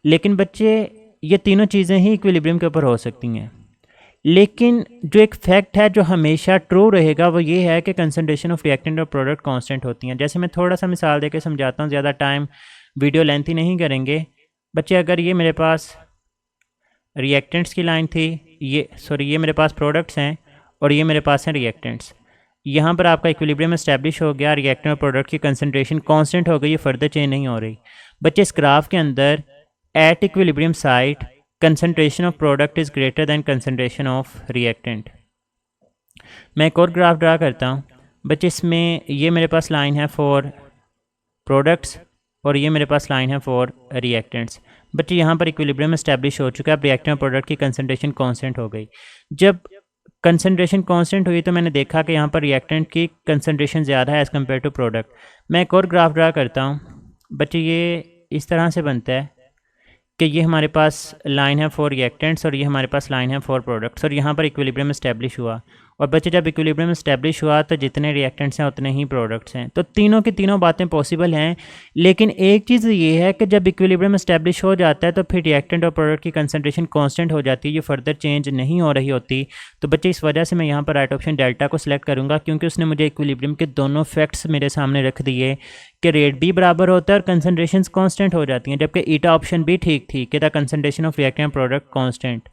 लेकिन बच्चे ये तीनों चीज़ें ही इक्विलिब्रियम के ऊपर हो सकती हैं, लेकिन जो एक फैक्ट है जो हमेशा ट्रू रहेगा वो ये है कि कंसनट्रेशन ऑफ रिएक्टेंट और प्रोडक्ट कांस्टेंट होती हैं। जैसे मैं थोड़ा सा मिसाल देकर समझाता हूँ, ज़्यादा टाइम वीडियो लेंथी नहीं करेंगे। बच्चे अगर ये मेरे पास रिएक्टेंट्स की लाइन थी, ये मेरे पास प्रोडक्ट्स हैं और ये मेरे पास हैं रिएक्टेंट्स, यहाँ पर आपका इक्विलिब्रियम एस्टैब्लिश हो गया, रिएक्टेंट और प्रोडक्ट की कंसंट्रेशन कांस्टेंट हो गई, ये फर्दर चेंज नहीं हो रही। बच्चे इस ग्राफ के अंदर at equilibrium site concentration of product is greater then concentration of reactant. मैं एक और ग्राफ ड्रा करता हूँ। बच्चे इसमें ये मेरे पास लाइन है फॉर प्रोडक्ट्स और ये मेरे पास लाइन है फॉर रिएक्टेंट्स। बच्चे यहाँ पर इक्विलिब्रियम एस्टैब्लिश हो चुका है, अब रिएक्टेंट और प्रोडक्ट की कंसंट्रेशन कांस्टेंट हो गई। जब कंसनट्रेशन कांस्टेंट हुई तो मैंने देखा कि यहाँ पर रिएक्टेंट की कंसनट्रेशन ज़्यादा है एज़ कम्पेयर टू प्रोडक्ट। मैं एक और ग्राफ ड्रा करता हूँ बच्चे, ये इस तरह से बनता है कि ये हमारे पास लाइन है फॉर रिएक्टेंट्स और ये हमारे पास लाइन है फॉर प्रोडक्ट्स, और यहाँ पर इक्विलिब्रियम इस्टेब्लिश हुआ। और बच्चे जब इक्विलिब्रियम इस्टेब्लिश हुआ तो जितने रिएक्टेंट्स हैं उतने ही प्रोडक्ट्स हैं। तो तीनों की तीनों बातें पॉसिबल हैं, लेकिन एक चीज़ ये है कि जब इक्विलिब्रियम इस्टेब्लिश हो जाता है तो फिर रिएक्टेंट और प्रोडक्ट की कंसनट्रेशन कांस्टेंट हो जाती है, ये फर्दर चेंज नहीं हो रही होती। तो बच्चे इस वजह से मैं यहाँ पर राइट ऑप्शन डेल्टा को सिलेक्ट करूँगा, क्योंकि उसने मुझे इक्विलिब्रियम के दोनों फैक्ट्स मेरे सामने रख दिए कि रेट भी बराबर होता है और कंसनट्रेशन कांस्टेंट हो जाती हैं, जबकि ईटा ऑप्शन भी ठीक थी कि the concentration of reactant product constant.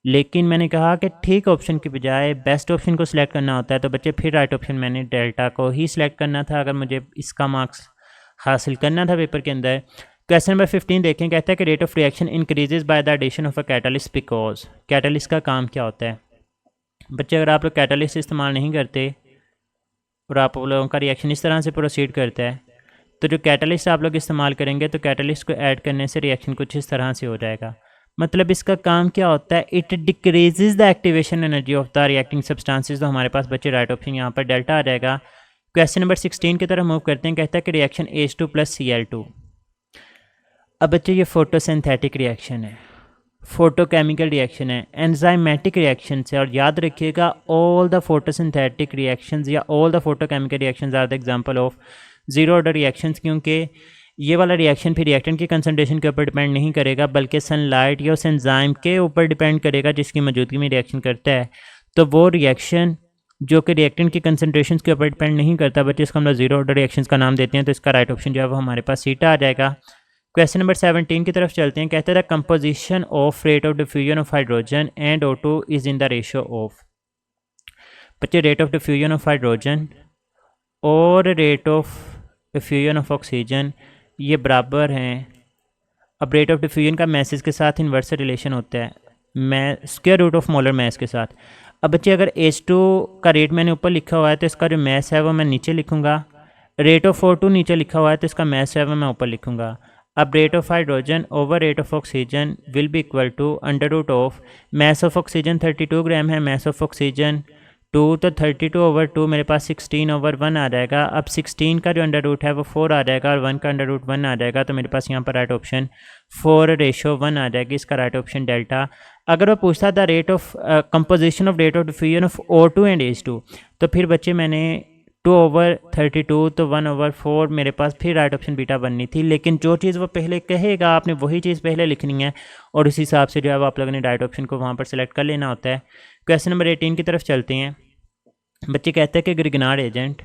लेकिन मैंने कहा कि ठीक ऑप्शन की बजाय बेस्ट ऑप्शन को सिलेक्ट करना होता है, तो बच्चे फिर राइट ऑप्शन मैंने डेल्टा को ही सिलेक्ट करना था अगर मुझे इसका मार्क्स हासिल करना था पेपर के अंदर। क्वेश्चन नंबर 15 देखें, कहता है कि rate of reaction increases by the addition of a catalyst because. Catalyst का काम क्या होता है बच्चे? अगर आप लोग कैटलिस्ट इस्तेमाल नहीं करते और आप लोगों का रिएक्शन इस तरह से प्रोसीड करता है, तो जो कैटलिस्ट आप लोग इस्तेमाल करेंगे तो कैटलिस्ट को ऐड करने से रिएक्शन कुछ इस तरह से हो जाएगा। मतलब इसका काम क्या होता है? It decreases the activation energy of the reacting substances. तो हमारे पास बच्चे राइट ऑप्शन यहाँ पर डेल्टा आ जाएगा। क्वेश्चन नंबर 16 की तरफ मूव करते हैं, कहता है कि रिएक्शन H2 + Cl2। अब बच्चे ये फोटोसिंथेटिक रिएक्शन है, फोटोकेमिकल रिएक्शन है, एंजाइमेटिक रिएक्शन है। और याद रखिएगा ऑल द फोटोसिंथेटिक रिएक्शंस या all the photochemical reactions are the example of zero order reactions, क्योंकि ये वाला रिएक्शन फिर रिएक्टेंट की कंसनट्रेशन के ऊपर डिपेंड नहीं करेगा, बल्कि सनलाइट या उस एंजाइम के ऊपर डिपेंड करेगा जिसकी मौजूदगी में रिएक्शन करता है। तो वो रिएक्शन जो कि रिएक्टेंट की कंसनट्रेशन के ऊपर डिपेंड नहीं करता, बट इसको हम लोग जीरो ऑर्डर रिएक्शंस का नाम देते हैं। तो इसका राइट ऑप्शन जो है वो हमारे पास सीटा आ जाएगा। क्वेश्चन नंबर 17 की तरफ चलते हैं, कहते हैं the composition of rate of diffusion of hydrogen and O2 is in the ratio of. बच्चे rate of diffusion of hydrogen और rate of diffusion of oxygen ये बराबर हैं। अब रेट ऑफ डिफ्यूजन का मैसेज के साथ इन्वर्स रिलेशन होता है square root of molar mass के साथ। अब बच्चे अगर H2 का रेट मैंने ऊपर लिखा हुआ है तो इसका जो मैस है वो मैं नीचे लिखूँगा, रेट ऑफ O2 नीचे लिखा हुआ है तो इसका मैस है वो मैं ऊपर लिखूँगा। अब rate of hydrogen over rate of oxygen will be equal to under root of mass of oxygen 32 gram है, मैस ऑफ ऑक्सीजन 2, तो 32/2 मेरे पास 16/1 आ जाएगा। अब 16 का जो अंडर रूट है वो 4 आ जाएगा और 1 का अंडर रूट 1 आ जाएगा। तो मेरे पास यहाँ पर राइट ऑप्शन 4:1 आ जाएगी, इसका राइट ऑप्शन डेल्टा। अगर वो पूछता था rate of composition of rate of diffusion of O2 and H2, तो फिर बच्चे मैंने 2/32 तो 1/4 मेरे पास फिर राइट ऑप्शन बीटा बननी थी। लेकिन जो चीज़ वो पहले कहेगा आपने वही चीज़ पहले लिखनी है और उस हिसाब से जो है वो आप लोगों ने राइट ऑप्शन को वहाँ पर सेलेक्ट कर लेना होता है। क्वेश्चन नंबर 18 की तरफ चलते हैं। बच्चे कहते हैं कि Grignard agent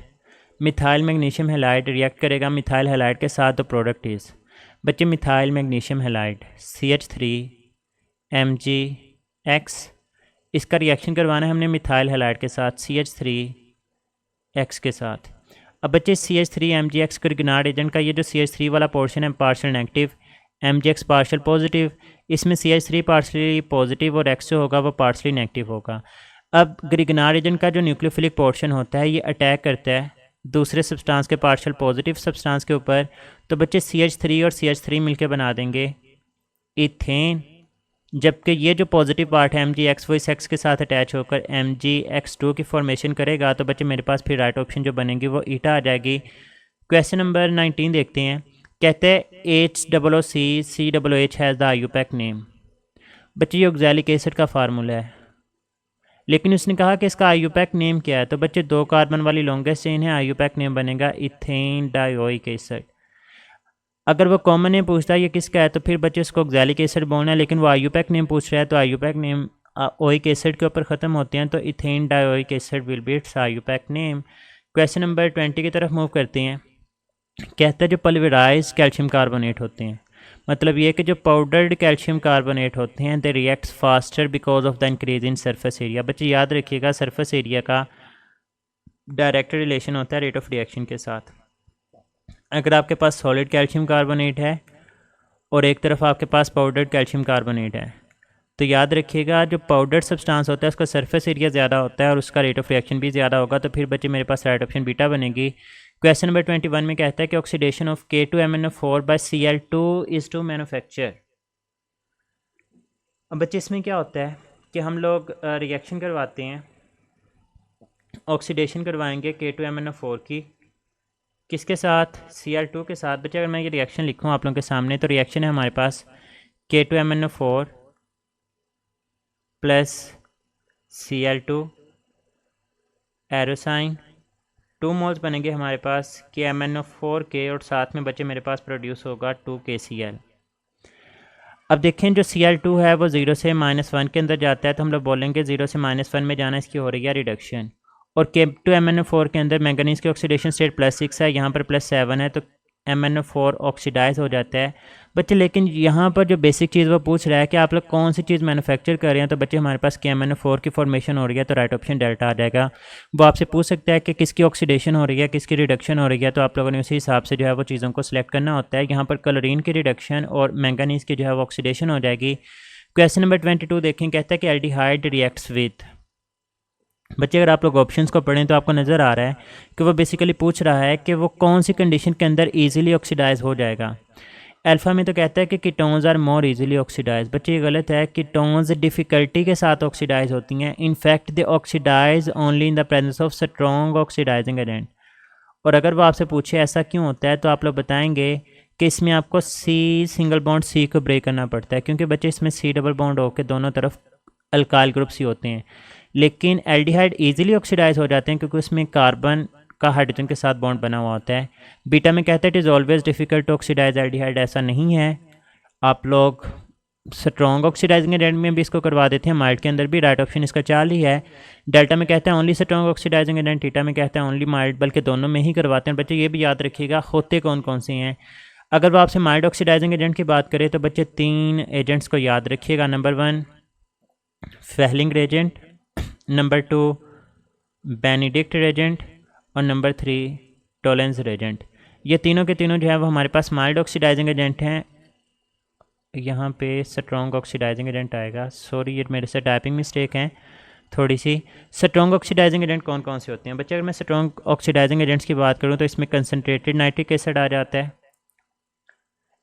methyl magnesium halide react करेगा मिथाइल हैलाइड के साथ, तो प्रोडक्ट इज़। बच्चे मिथाइल मैग्नीशियम हैलाइड CH3Mgx, इसका रिएक्शन करवाना है हमने मिथाइल हैलाइड के साथ CH3X के साथ। अब बच्चे CH3Mgx ग्रिगनार्ड एजेंट का ये जो CH3 वाला पोर्शन है partial negative, Mgx partial positive, इसमें CH3 पार्शियली पॉजिटिव और X जो होगा वो पार्शियली नेगेटिव होगा। अब ग्रिगनार्ड एजेंट का जो न्यूक्लियोफिलिक पोर्शन होता है ये अटैक करता है दूसरे सब्सटेंस के पार्शियल पॉजिटिव सब्सटेंस के ऊपर, तो बच्चे CH3 और CH3 मिलके बना देंगे इथेन, जबकि ये जो पॉजिटिव पार्ट है Mgx वो इस X के साथ अटैच होकर Mgx2 की फॉर्मेशन करेगा। तो बच्चे मेरे पास फिर राइट ऑप्शन जो बनेगी वो ईटा आ जाएगी। क्वेश्चन नंबर 19 देखते हैं, कहते हैं HOOC has the IUPAC name. बच्चे ये ऑक्सैलिक एसिड का फार्मूला है, लेकिन उसने कहा कि इसका IUPAC नेम क्या है। तो बच्चे 2 कार्बन वाली लॉन्गेस्ट चेन है, IUPAC नेम बनेगा इथेन डायोइक एसिड। अगर वो कॉमन नेम पूछता है ये किसका है तो फिर बच्चे इसको ऑक्सैलिक एसिड बोलना है, लेकिन वो IUPAC नेम पूछ रहा है तो IUPAC नेम ओइक एसिड के ऊपर ख़त्म होते हैं, तो ethane dioic acid will be it's IUPAC name. Question number 20 की तरफ मूव करते हैं। कहता है जो पल्वराइज कैल्शियम कार्बोनेट होते हैं, मतलब ये कि जो पाउडर्ड कैल्शियम कार्बोनेट होते हैं they reacts faster because of the increase in surface area. बच्चे याद रखिएगा सरफेस एरिया का डायरेक्ट रिलेशन होता है रेट ऑफ रिएक्शन के साथ। अगर आपके पास सॉलिड कैल्शियम कार्बोनेट है और एक तरफ आपके पास पाउडर्ड कैल्शियम कार्बोनेट है, तो याद रखिएगा जो पाउडर्ड सब्सटेंस होता है उसका सरफेस एरिया ज़्यादा होता है और उसका रेट ऑफ रिएक्शन भी ज़्यादा होगा। तो फिर बच्चे मेरे पास राइट ऑप्शन बीटा बनेगी। क्वेश्चन नंबर 21 में कहता है कि oxidation of K2MnO4 by Cl2 is to manufacture. अब बच्चे इसमें क्या होता है कि हम लोग रिएक्शन करवाते हैं ऑक्सीडेशन करवाएंगे K2MnO4 की, किसके साथ, Cl2 के साथ। बच्चे अगर मैं ये रिएक्शन लिखूँ आप लोगों के सामने, तो रिएक्शन है हमारे पास K2MnO4 प्लस Cl2 एरोसाइन, 2 मोल्स बनेंगे हमारे पास KMnO4 के, और साथ में बच्चे मेरे पास प्रोड्यूस होगा 2KCl। अब देखें जो Cl2 है वो 0 से -1 के अंदर जाता है, तो हम लोग बोलेंगे 0 से -1 में जाना इसकी हो रही है रिडक्शन। और K2MnO4 के अंदर मैंगनीज की ऑक्सीडेशन स्टेट +6 है, यहाँ पर +7 है, तो MnO4 ऑक्सीडाइज हो जाता है बच्चे। लेकिन यहाँ पर जो बेसिक चीज़ वो पूछ रहा है कि आप लोग कौन सी चीज़ मैन्युफैक्चर कर रहे हैं, तो बच्चे हमारे पास KMnO4 की फॉर्मेशन हो रही है, तो राइट ऑप्शन डेल्टा आ जाएगा। वो आपसे पूछ सकता है कि किसकी ऑक्सीडेशन हो रही है, किसकी रिडक्शन हो रही है, तो आप लोगों ने उसी हिसाब से जो है वो चीज़ों को सिलेक्ट करना होता है। यहाँ पर क्लोरीन की रिडक्शन और मैंगनीज की जो है वो ऑक्सीडेशन हो जाएगी। क्वेश्चन नंबर 22 देखें, कहता है कि एल्डिहाइड रिएक्ट्स विद। बच्चे अगर आप लोग ऑप्शंस को पढ़ें तो आपको नज़र आ रहा है कि वो बेसिकली पूछ रहा है कि वो कौन सी कंडीशन के अंदर इजीली ऑक्सीडाइज हो जाएगा। अल्फ़ा में तो कहता है कि ketones are more easily oxidise. बच्चे ये गलत है, कीटोन्स डिफ़िकल्टी के साथ ऑक्सीडाइज होती हैं। In fact they oxidise only in the presence of strong oxidising agent. और अगर वो आपसे पूछे ऐसा क्यों होता है, तो आप लोग बताएंगे कि इसमें आपको सिंगल बॉन्ड सी को ब्रेक करना पड़ता है, क्योंकि बच्चे इसमें सी डबल बॉन्ड होकर दोनों तरफ अल्काइल ग्रुप सी होते हैं। लेकिन एल्डिहाइड इजीली ऑक्सीडाइज हो जाते हैं क्योंकि उसमें कार्बन का हाइड्रोजन के साथ बॉन्ड बना हुआ होता है। बीटा में कहता है it is always difficult to oxidise aldehyde, ऐसा नहीं है। आप लोग स्ट्रॉन्ग ऑक्सीडाइजिंग एजेंट में भी इसको करवा देते हैं, माइल्ड के अंदर भी। राइट ऑप्शन इसका 4 ही है। डेल्टा में कहता है only strong oxidising agent, theta में कहता है ओनली माइल्ड, बल्कि दोनों में ही करवाते हैं। बच्चे ये भी याद रखिएगा होते कौन कौन से हैं। अगर वो आपसे माइल्ड ऑक्सीडाइजिंग एजेंट की बात करें तो बच्चे 3 एजेंट्स को याद रखिएगा। Number 1 Fehling Regent, number 2 Benedict Regent, और नंबर 3 टोलेंस रेजेंट। ये तीनों के तीनों जो है वो हमारे पास माइल्ड ऑक्सीडाइजिंग एजेंट हैं। यहाँ पे स्ट्रॉन्ग ऑक्सीडाइजिंग एजेंट आएगा, सॉरी ये मेरे से टाइपिंग मिस्टेक है थोड़ी सी। स्ट्रॉन्ग ऑक्सीडाइजिंग एजेंट कौन कौन से होते हैं बच्चे? अगर मैं स्ट्रॉन्ग ऑक्सीडाइजिंग एजेंट्स की बात करूँ तो इसमें कंसनट्रेटेड नाइट्रिक एसिड आ जाता है।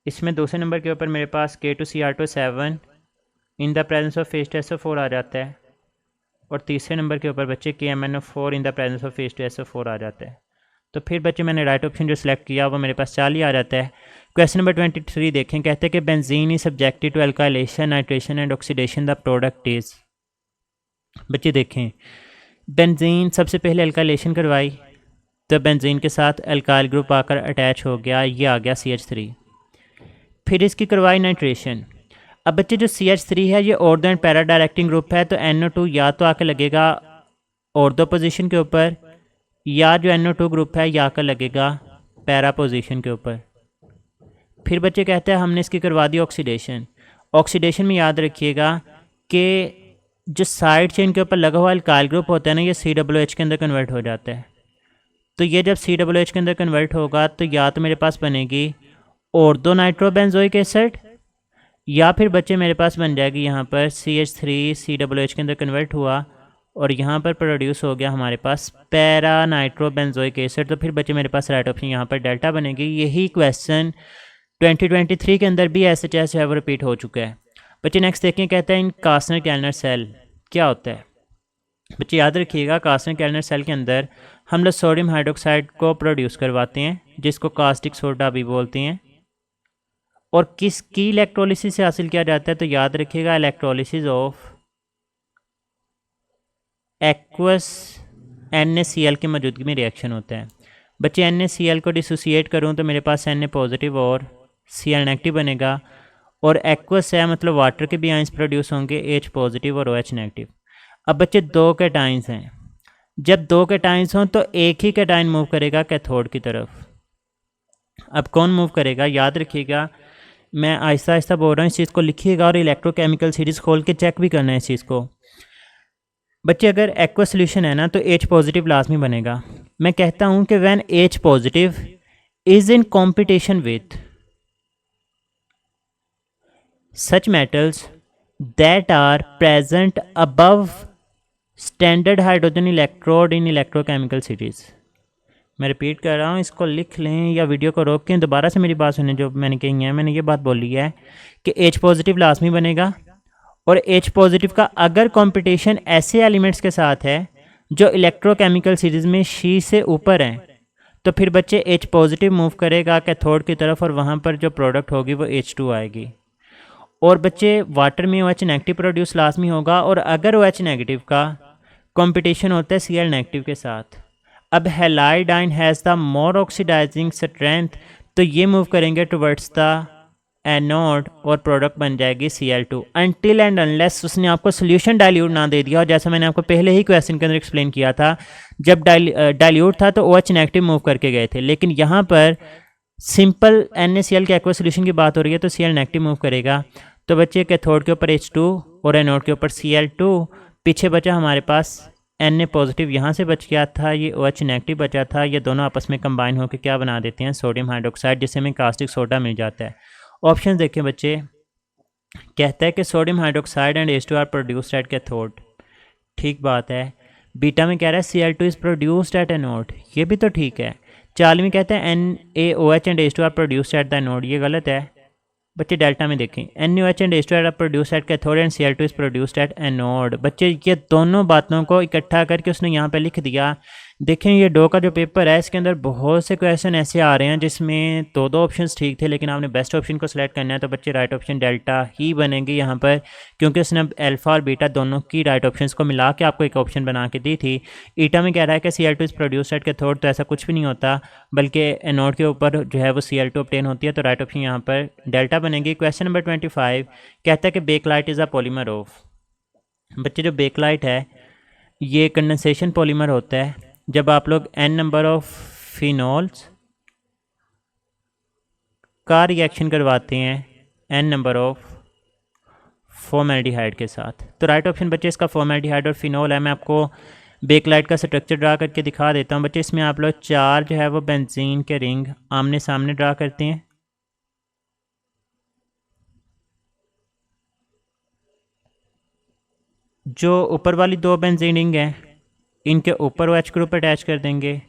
इसमें दूसरे नंबर के ऊपर मेरे पास K2Cr2 in the presence of H2SO4 आ जाता है। और तीसरे नंबर के ऊपर बच्चे KMnO4 in the presence of H2SO4 आ जाता है। तो फिर बच्चे मैंने राइट ऑप्शन जो सिलेक्ट किया वो मेरे पास 4 ही आ जाता है। क्वेश्चन नंबर 23 देखें, कहते हैं कि benzene is subjected to alkylation, nitration and oxidation, the product is. बच्चे देखें, बेंजीन सबसे पहले अल्काइलेशन करवाई तो बेंजीन के साथ अल्काइल ग्रुप आकर अटैच हो गया, ये आ गया CH3। फिर इसकी करवाई नाइट्रेशन। अब बच्चे जो CH3 है ये ortho and para directing group है, तो NO2 या तो आकर लगेगा ऑर्थो पोजीशन के ऊपर, या जो NO2 ग्रुप है या आकर लगेगा पैरा पोजीशन के ऊपर। फिर बच्चे कहते हैं हमने इसकी करवा दी ऑक्सीडेशन। ऑक्सीडेशन में याद रखिएगा कि जो साइड चेन के ऊपर लगा हुआ अल्काइल ग्रुप होता है ना, ये COOH के अंदर कन्वर्ट हो जाता है। तो ये जब COOH के अंदर कन्वर्ट होगा तो या तो मेरे पास बनेगी ऑर्थो नाइट्रोबेंजोइक एसिड, या फिर बच्चे मेरे पास बन जाएगी यहाँ पर CH3 COOH के अंदर कन्वर्ट हुआ और यहाँ पर प्रोड्यूस हो गया हमारे पास पैरा नाइट्रोबेंजोइक एसिड। तो फिर बच्चे मेरे पास राइट ऑप्शन यहाँ पर डेल्टा बनेगी। यही क्वेश्चन 2023 के अंदर भी SHS जो है वो रिपीट हो चुका है। बच्चे नेक्स्ट देखें, कहते हैं इन कार्सनर कैलनर सेल क्या होता है। बच्चे याद रखिएगा कार्सनर कैलनर सेल के अंदर हम लोग सोडियम हाइड्रोक्साइड को प्रोड्यूस करवाते हैं, जिसको कास्टिक सोडा भी बोलते हैं। और किसकी इलेक्ट्रोलिसिस से हासिल किया जाता है, तो याद रखिएगा इलेक्ट्रोलिसिस ऑफ एक्वस NaCl की मौजूदगी में रिएक्शन होता है। बच्चे NaCl को डिसोसिएट करूँ तो मेरे पास Na पॉजिटिव और Cl नेगेटिव बनेगा, और एक्वस है मतलब वाटर के भी आयंस प्रोड्यूस होंगे, H पॉजिटिव और OH नेगेटिव। अब बच्चे 2 कैटाइंस हैं, जब 2 कैटाइंस हों तो एक ही कैटाइन मूव करेगा कैथोड की तरफ। अब कौन मूव करेगा, याद रखिएगा मैं आहिस्ता आहिस्ता बोल रहा हूँ, इस चीज़ को लिखिएगा और इलेक्ट्रोकेमिकल सीरीज़ खोल के चेक भी करना है इस चीज़ को। बच्चे अगर एक्वा सोल्यूशन है ना तो H पॉजिटिव लाजमी बनेगा। मैं कहता हूँ कि when H positive is in competition with such metals that are present above standard hydrogen electrode in electrochemical series. मैं रिपीट कर रहा हूँ, इसको लिख लें या वीडियो को रोक के दोबारा से मेरी बात सुनें जो मैंने कही है। मैंने ये बात बोली है कि H पॉजिटिव लाजमी बनेगा, और H पॉजिटिव का अगर कंपटीशन ऐसे एलिमेंट्स के साथ है जो इलेक्ट्रोकेमिकल सीरीज़ में शी से ऊपर हैं तो फिर बच्चे H पॉजिटिव मूव करेगा कैथोड की तरफ और वहाँ पर जो प्रोडक्ट होगी वो H2 आएगी। और बच्चे वाटर में OH नेगेटिव प्रोड्यूस लाजमी होगा, और अगर OH नेगेटिव का कंपटीशन होता है Cl नेगेटिव के साथ। अब halide ion has the more oxidising strength, तो ये मूव करेंगे टुवर्ड्स द एनोड और प्रोडक्ट बन जाएगी Cl2 अनटिल एंड अनलेस उसने आपको सोल्यूशन डाइल्यूट ना दे दिया। और जैसा मैंने आपको पहले ही क्वेश्चन के अंदर एक्सप्लेन किया था, जब डाइल्यूट था तो OH नेगेटिव मूव करके गए थे, लेकिन यहाँ पर सिंपल NaCl के एक्वा सोल्यूशन की बात हो रही है तो Cl नेगेटिव मूव करेगा। तो बच्चे कैथोड के ऊपर H2 और एनोड के ऊपर Cl2, पीछे बचा हमारे पास Na पॉजिटिव यहाँ से बच गया था, ये OH नेगेटिव बचा था, ये दोनों आपस में कंबाइन होकर क्या बना देते हैं, सोडियम हाइड्रोक्साइड, जिससे हमें कास्टिक सोडा मिल जाता है। ऑप्शन देखें बच्चे, कहता है कि sodium hydroxide and H2 are produced at cathode, ठीक बात है। बीटा में कह रहा है Cl2 is produced at anode, ये भी तो ठीक है। चार्ली में कहते हैं NaOH and H2 are produced at the anode, ये गलत है। बच्चे डेल्टा में देखें, NaOH and H2 are produced at cathode and Cl2 is produced at anode. बच्चे ये दोनों बातों को इकट्ठा करके उसने यहाँ पे लिख दिया। देखें ये डो का जो पेपर है इसके अंदर बहुत से क्वेश्चन ऐसे आ रहे हैं जिसमें दो ऑप्शंस ठीक थे, लेकिन आपने बेस्ट ऑप्शन को सिलेक्ट करना है, तो बच्चे राइट ऑप्शन डेल्टा ही बनेंगे यहाँ पर, क्योंकि उसने अल्फ़ा और बीटा दोनों की राइट ऑप्शंस को मिला के आपको एक ऑप्शन बना के दी थी। ईटा में कह रहा है कि Cl2 is produced at cathode, तो ऐसा कुछ भी नहीं होता, बल्कि एनोड के ऊपर जो है वो Cl2 ऑब्टेन होती है, तो राइट ऑप्शन यहाँ पर डेल्टा बनेगी। क्वेश्चन नंबर 25 कहता है कि bakelite is a polymer of. बच्चे जो बेकलाइट है ये कंडेंसेशन पॉलीमर होता है। जब आप लोग n नंबर ऑफ फिनोल्स का रिएक्शन करवाते हैं n नंबर ऑफ फॉर्मेल्डिहाइड के साथ, तो राइट ऑप्शन बच्चे इसका फॉर्मेल्डिहाइड और फिनोल है। मैं आपको बेकलाइट का स्ट्रक्चर ड्रा करके दिखा देता हूँ बच्चे। इसमें आप लोग 4 जो है वो बेंजीन के रिंग आमने सामने ड्रा करते हैं। जो ऊपर वाली 2 बेंजीन रिंग हैं इनके ऊपर OH ग्रुप अटैच कर देंगे,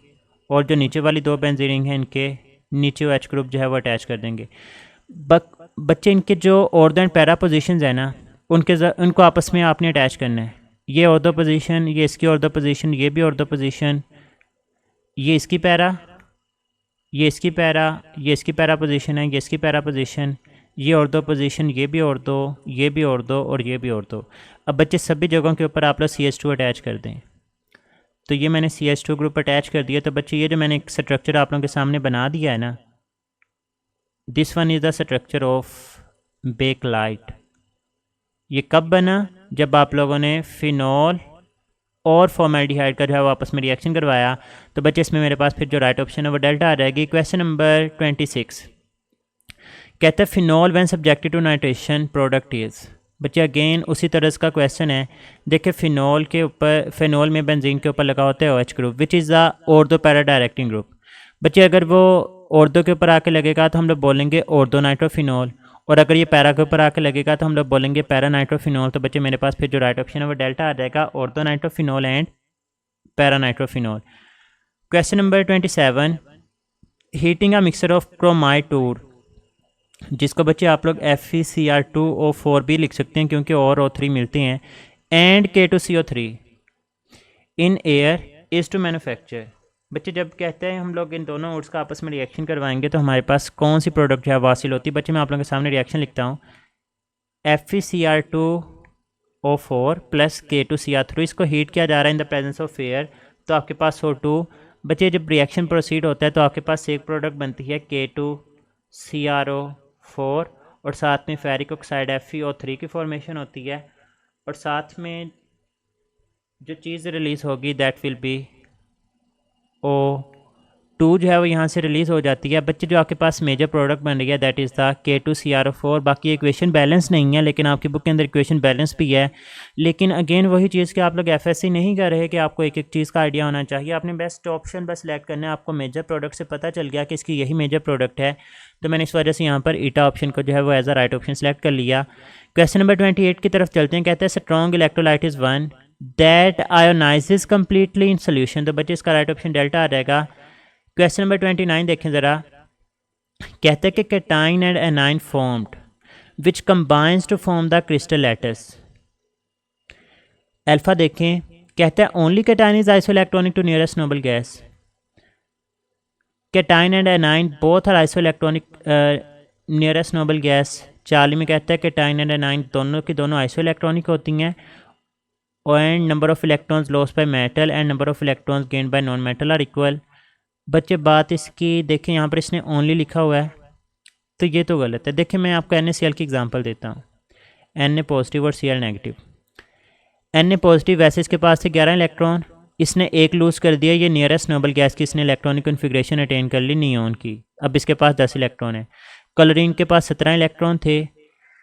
और जो नीचे वाली 2 बेंजीन रिंग हैं इनके नीचे OH ग्रुप जो है वो अटैच कर देंगे। बच्चे इनके जो ऑर्थो एंड पैरा पोजीशंस है ना उनको आपस में आपने अटैच करना है। ये ऑर्थो पोजीशन, ये इसकी ऑर्थो पोजीशन, ये भी ऑर्थो पोजीशन, ये इसकी पैरा, ये इसकी पैरा, ये इसकी पैरा पोजीशन है, ये इसकी पैरा पोजीशन, ये ऑर्थो पोजीशन, ये भी ऑर्थो, ये भी ऑर्थो और ये भी ऑर्थो। अब बच्चे सभी जगहों के ऊपर आप लोग CH2 अटैच कर दें। तो ये मैंने CH2 ग्रुप अटैच कर दिया। तो बच्चे ये जो मैंने एक स्ट्रक्चर आप लोगों के सामने बना दिया है ना, this one is the structure of bakelite. ये कब बना, जब आप लोगों ने फिनोल और फॉर्मेल्डिहाइड का जो है वो आपस में रिएक्शन करवाया। तो बच्चे इसमें मेरे पास फिर जो राइट ऑप्शन है वो डेल्टा आ जाएगी। क्वेश्चन नंबर 26 कहता है phenol when subjected to nitration product is. बच्चे अगेन उसी तरह का क्वेश्चन है। देखिए फिनोल के ऊपर, फिनोल में बेंजीन के ऊपर लगा होता है OH group which is the ortho para directing group. बच्चे अगर वो ऑर्थो के ऊपर आके लगेगा तो हम लोग बोलेंगे ऑर्थो नाइट्रोफिनोल, और अगर ये पैरा के ऊपर आके लगेगा तो हम लोग बोलेंगे पैरा नाइट्रोफिनोल। तो बच्चे मेरे पास फिर जो राइट ऑप्शन है वो डेल्टा आ जाएगा, ortho nitrophenol and para nitrophenol. Question number 27 heating a mixture of chromide टूर, जिसको बच्चे आप लोग FeCr2O4 भी लिख सकते हैं क्योंकि और O3 मिलते हैं, and K2CO3 in air is to manufacture. बच्चे जब कहते हैं हम लोग इन दोनों वुड्स का आपस में रिएक्शन करवाएंगे तो हमारे पास कौन सी प्रोडक्ट जो है हासिल होती है। बच्चे मैं आप लोगों के सामने रिएक्शन लिखता हूँ, FeCr2O4 प्लस K2Cr3, इसको हीट किया जा रहा है इन द प्रेजेंस ऑफ एयर, तो आपके पास O2। बच्चे जब रिएक्शन प्रोसीड होता है तो आपके पास एक प्रोडक्ट बनती है K2CrO4, और साथ में फेरिक ऑक्साइड FeO3 की फॉर्मेशन होती है, और साथ में जो चीज़ रिलीज़ होगी दैट विल बी O2 जो है वो यहाँ से रिलीज़ हो जाती है। बच्चे जो आपके पास मेजर प्रोडक्ट बन रही है दैट इज़ द K2CrO4। बाकी इक्वेशन बैलेंस नहीं है, लेकिन आपकी बुक के अंदर इक्वेशन बैलेंस भी है। लेकिन अगेन वही चीज़ कि आप लोग FSC नहीं कर रहे कि आपको एक एक चीज़ का आइडिया होना चाहिए। आपने बेस्ट ऑप्शन बस सेलेक्ट करना है। आपको मेजर प्रोडक्ट से पता चल गया कि इसकी यही मेजर प्रोडक्ट है, तो मैंने इस वजह से यहाँ पर ईटा ऑप्शन को जो है वो as a right option select कर लिया। क्वेश्चन नंबर 28 की तरफ चलते हैं। कहते हैं strong electrolyte is one that ionises completely in solution, तो बच्चे इसका राइट ऑप्शन डेल्टा आ जाएगा। क्वेश्चन नंबर 29 देखें ज़रा, कहते हैं कि cation and anion formed which combines to form the crystal lattice. Alpha देखें कहता है only cation is isoelectronic to nearest noble gas. Cation and anion both are isoelectronic nearest noble gas. 40 में कहता है कैटाइन एंड एनाइन दोनों की दोनों आइसोइलेक्ट्रॉनिक होती हैं and number of electrons lost by metal and number of electrons gained by non metal are equal. बच्चे बात इसकी देखें, यहाँ पर इसने ओनली लिखा हुआ है तो ये तो गलत है। देखिए मैं आपको NaCl की एग्जांपल देता हूँ, Na पॉजिटिव और Cl नेगेटिव। Na पॉजिटिव वैसे इसके पास थे 11 इलेक्ट्रॉन, इसने एक लूज़ कर दिया, ये नियरेस्ट नोबल गैस की इसने इलेक्ट्रॉनिक कॉन्फ़िगरेशन अटेन कर ली नियोन की, अब इसके पास 10 इलेक्ट्रॉन है। क्लोरीन के पास 17 इलेक्ट्रॉन थे,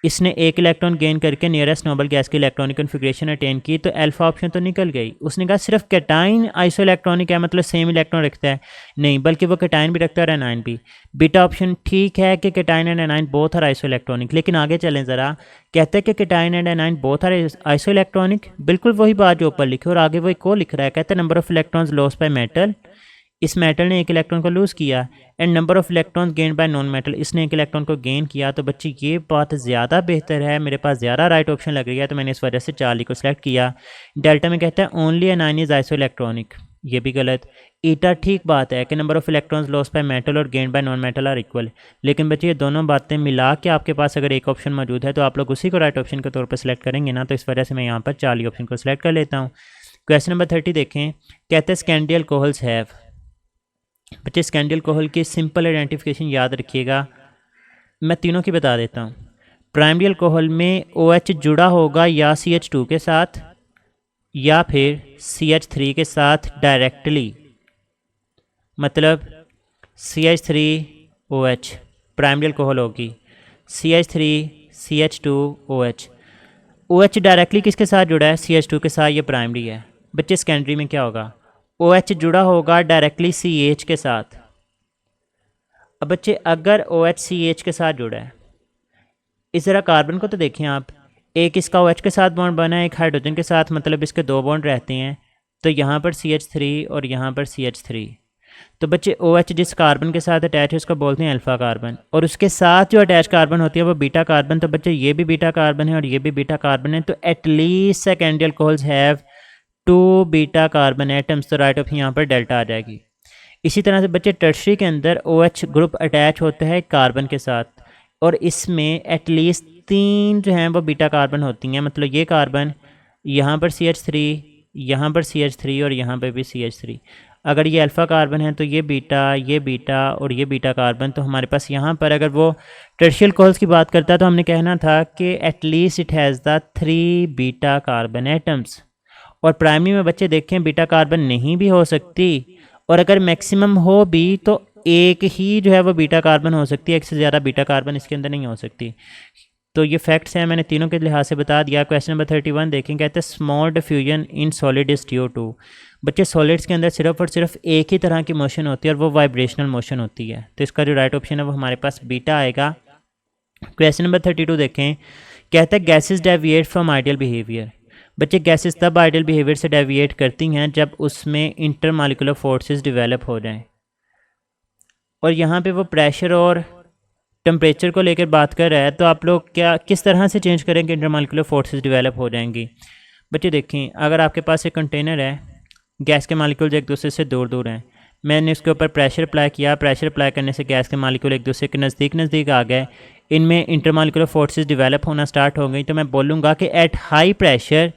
इसने एक इलेक्ट्रॉन गेन करके नियरेस्ट नोबल गैस की इलेक्ट्रॉनिक कॉन्फ़िगरेशन अटेन की, तो अल्फा ऑप्शन तो निकल गई। उसने कहा सिर्फ कैटाइन आइसो इलेक्ट्रॉनिक है, मतलब सेम इलेक्ट्रॉन रखता है, नहीं बल्कि वो कैटाइन भी रखता है और एनाइन भी। बीटा ऑप्शन ठीक है कि cation and anion both are isoelectronic, लेकिन आगे चलें ज़रा, कहते हैं कि cation and anion both are isoelectronic, बिल्कुल वही बात जो ऊपर लिखी, और आगे वो एक और लिख रहा है, कहते हैं number of electrons lost by metal, इस मेटल ने एक इलेक्ट्रॉन को लूज़ किया, and number of electrons gain by non metal, इसने एक इलेक्ट्रॉन को गेन किया। तो बच्चे ये बात ज़्यादा बेहतर है, मेरे पास ज़्यादा राइट ऑप्शन लग रही है, तो मैंने इस वजह से 40 को सिलेक्ट किया। डेल्टा में कहता है only anion is isoelectronic, ये भी गलत। ईटा ठीक बात है कि number of electrons lost by metal और gain by non metal are equal, लेकिन बच्चे ये दोनों बातें मिला के आपके पास अगर एक ऑप्शन मौजूद है तो आप लोग उसी को राइट ऑप्शन के तौर पर सिलेक्ट करेंगे ना, तो इस वजह से मैं यहाँ पर 40 ऑप्शन को सिलेक्ट कर लेता हूँ। क्वेश्चन नंबर 30 देखें, कहते हैं स्कैंडियल अल्कोहल्स हैव। बच्चे स्कैंडियल अल्कोहल की सिंपल आइडेंटिफिकेशन याद रखिएगा, मैं तीनों की बता देता हूँ। प्राइमरी अल्कोहल में OH जुड़ा होगा या CH2 के साथ या फिर CH3 के साथ डायरेक्टली, मतलब CH3OH प्राइमरी अल्कोहल होगी, CH3 CH2OH। OH डायरेक्टली किसके साथ जुड़ा है? CH2 के साथ, ये प्राइमरी है। बच्चे सेकेंडरी में क्या होगा? OH जुड़ा होगा डायरेक्टली CH के साथ। अब बच्चे अगर OH CH के साथ जुड़ा है, इस तरह कार्बन को तो देखें आप, एक इसका OH के साथ बॉन्ड बना है, एक हाइड्रोजन के साथ, मतलब इसके दो बॉन्ड रहते हैं, तो यहाँ पर CH3 और यहाँ पर CH3। तो बच्चे OH जिस कार्बन के साथ अटैच है उसको बोलते हैं अल्फ़ा कार्बन, और उसके साथ जो अटैच कार्बन होती है वो बीटा कार्बन। तो बच्चे ये भी बीटा कार्बन है और ये भी बीटा कार्बन है, तो at least secondary alcohols have 2 beta carbon atoms, तो राइट ऑप्शन यहाँ पर डेल्टा आ जाएगी। इसी तरह से बच्चे टर्शरी के अंदर OH ग्रुप अटैच होता है कार्बन के साथ, और इसमें एटलीस्ट 3 जो हैं वो बीटा कार्बन होती हैं, मतलब ये कार्बन, यहाँ पर CH3, यहाँ पर CH3 और यहाँ पर भी CH3। अगर ये अल्फ़ा कार्बन है तो ये बीटा और ये बीटा कार्बन। तो हमारे पास यहाँ पर अगर वो टर्शियल अल्कोहल्स की बात करता है तो हमने कहना था कि at least it has the 3 beta carbon atoms. और प्राइमरी में बच्चे देखें बीटा कार्बन नहीं भी हो सकती, और अगर मैक्सिमम हो भी तो एक ही जो है वो बीटा कार्बन हो सकती है, एक से ज़्यादा बीटा कार्बन इसके अंदर नहीं हो सकती। तो ये फैक्ट्स हैं, मैंने तीनों के लिहाज से बता दिया। क्वेश्चन नंबर 31 देखें, कहते हैं small diffusion in solid is CO2। बच्चे सॉलिड्स के अंदर सिर्फ और सिर्फ एक ही तरह की मोशन होती है और वो वाइब्रेशनल मोशन होती है, तो इसका जो राइट ऑप्शन है वो हमारे पास बीटा आएगा। क्वेश्चन नंबर 32 देखें, कहते हैं gases deviate from ideal behaviour. बच्चे गैसेस तब आइडियल बिहेवियर से डेविएट करती हैं जब उसमें इंटरमॉलिक्यूलर फोर्सेस डेवलप हो जाएं, और यहाँ पे वो प्रेशर और टेम्परेचर को लेकर बात कर रहा है, तो आप लोग क्या किस तरह से चेंज करेंगे इंटरमॉलिक्यूलर फोर्सेस डेवलप हो जाएंगी। बच्चे देखें, अगर आपके पास एक कंटेनर है, गैस के मालिक्यूल एक दूसरे से दूर दूर हैं, मैंने इसके ऊपर प्रेशर अप्लाई किया, प्रेशर अप्लाई करने से गैस के मालिक्यूल एक दूसरे के नज़दीक आ गए, इनमें इंटरमॉलिक्यूलर फोर्सेस डेवलप होना स्टार्ट हो गई, तो मैं बोलूँगा कि at high pressure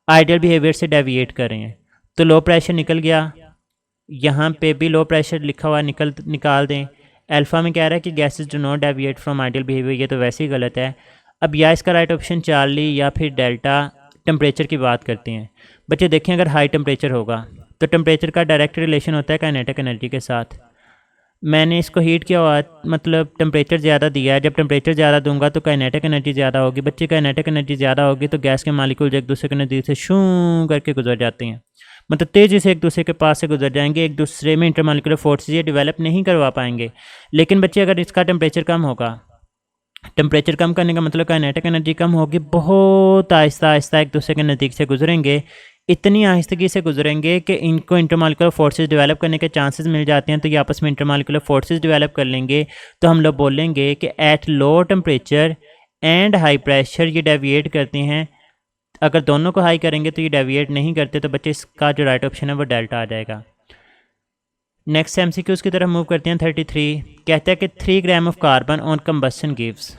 ideal behaviour से डेविएट कर रहे हैं। तो लो प्रेशर निकल गया, यहाँ पे भी लो प्रेशर लिखा हुआ निकाल दें। अल्फ़ा में कह रहा है कि gases do not deviate from ideal behaviour, ये तो वैसे ही गलत है। अब या इसका राइट ऑप्शन चार्ली या फिर डेल्टा। टेम्परेचर की बात करते हैं बच्चे, देखें अगर हाई टेम्परेचर होगा तो टेम्परेचर का डायरेक्ट रिलेशन होता है काइनेटिक एनर्जी के साथ। मैंने इसको हीट किया हुआ, मतलब टेम्परेचर ज़्यादा दिया है, जब टेम्परेचर ज़्यादा दूंगा तो काइनेटिक एनर्जी ज़्यादा होगी। बच्चे काइनेटिक एनर्जी ज़्यादा होगी तो गैस के मालिक्यूल एक दूसरे के नज़दीक से शू करके गुजर जाते हैं, मतलब तेज़ी से एक दूसरे के पास से गुजर जाएंगे, एक दूसरे में इंटरमॉलिक्यूलर फोर्सेस ये डेवलप नहीं करवा पाएंगे। लेकिन बच्चे अगर इसका टेम्परेचर कम होगा, टेम्परेचर कम करने का मतलब काइनेटिक एनर्जी कम होगी, बहुत आहिस्ता आहिस्ता एक दूसरे के नज़दीक से गुजरेंगे, इतनी आहिस्तगी से गुजरेंगे कि इनको इंटरमॉलिक्यूलर फोर्सेस डेवलप करने के चांसेस मिल जाते हैं, तो ये आपस में इंटरमॉलिक्यूलर फोर्सेस डेवलप कर लेंगे। तो हम लोग बोलेंगे कि at low temperature and high pressure ये डेविएट करते हैं। अगर दोनों को हाई करेंगे तो ये डेविएट नहीं करते, तो बच्चे इसका जो राइट ऑप्शन है वो डेल्टा आ जाएगा। नेक्स्ट MCQs की तरफ मूव करते हैं। 33 कहता है कि 3 gram of carbon on combustion gives.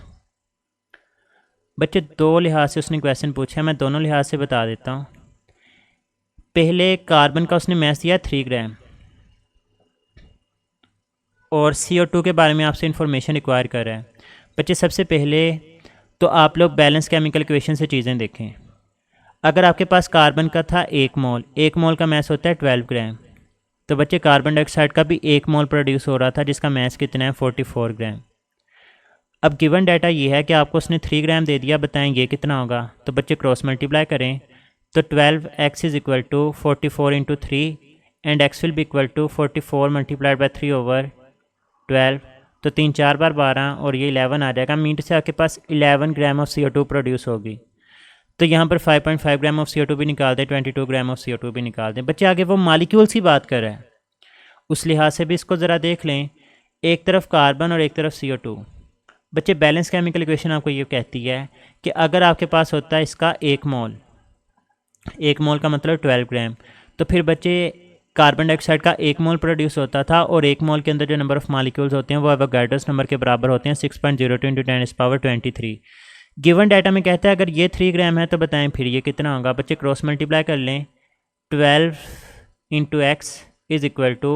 बच्चे दो लिहाज से उसने क्वेश्चन पूछा है, मैं दोनों लिहाज से बता देता हूँ। पहले कार्बन का उसने मैथ दिया 3 ग्राम, और CO2 के बारे में आपसे इंफॉर्मेशन रिक्वायर कर रहा है। बच्चे सबसे पहले तो आप लोग बैलेंस केमिकल इक्वेशन से चीज़ें देखें। अगर आपके पास कार्बन का था 1 मोल का मैथ होता है 12 ग्राम, तो बच्चे कार्बन डाइऑक्साइड का भी 1 मोल प्रोड्यूस हो रहा था जिसका मैथ कितना है 44 ग्राम। अब गिवन डाटा ये है कि आपको उसने 3 ग्राम दे दिया, बताएं ये कितना होगा। तो बच्चे क्रॉस मल्टीप्लाई करें तो 12x is equal to 44 into 3 and x will be equal to 44 multiplied by 3 over 12। तो 3 4 बार 12 और ये 11 आ जाएगा। मीन से आपके पास 11 ग्राम ऑफ CO2 प्रोड्यूस होगी। तो यहाँ पर 5.5 ग्राम ऑफ CO2 भी निकाल दें, 22 ग्राम ऑफ CO2 भी निकाल दें। बच्चे आगे वो मालिक्यूल्स की बात कर रहा है, उस लिहाज से भी इसको ज़रा देख लें। एक तरफ कार्बन और एक तरफ CO2। बच्चे बैलेंस केमिकल इक्वेशन आपको ये कहती है कि अगर आपके पास होता है इसका 1 मोल का मतलब 12 ग्राम, तो फिर बच्चे कार्बन डाइऑक्साइड का 1 मोल प्रोड्यूस होता था, और 1 मोल के अंदर जो नंबर ऑफ मॉलिक्यूल्स होते हैं वो एवोगाड्रोस नंबर के बराबर होते हैं 6.02 इंटू 10⁻23। गिवन डाटा में कहता है अगर ये 3 ग्राम है तो बताएं फिर ये कितना होगा। बच्चे क्रॉस मल्टीप्लाई कर लें। 12 into x is equal to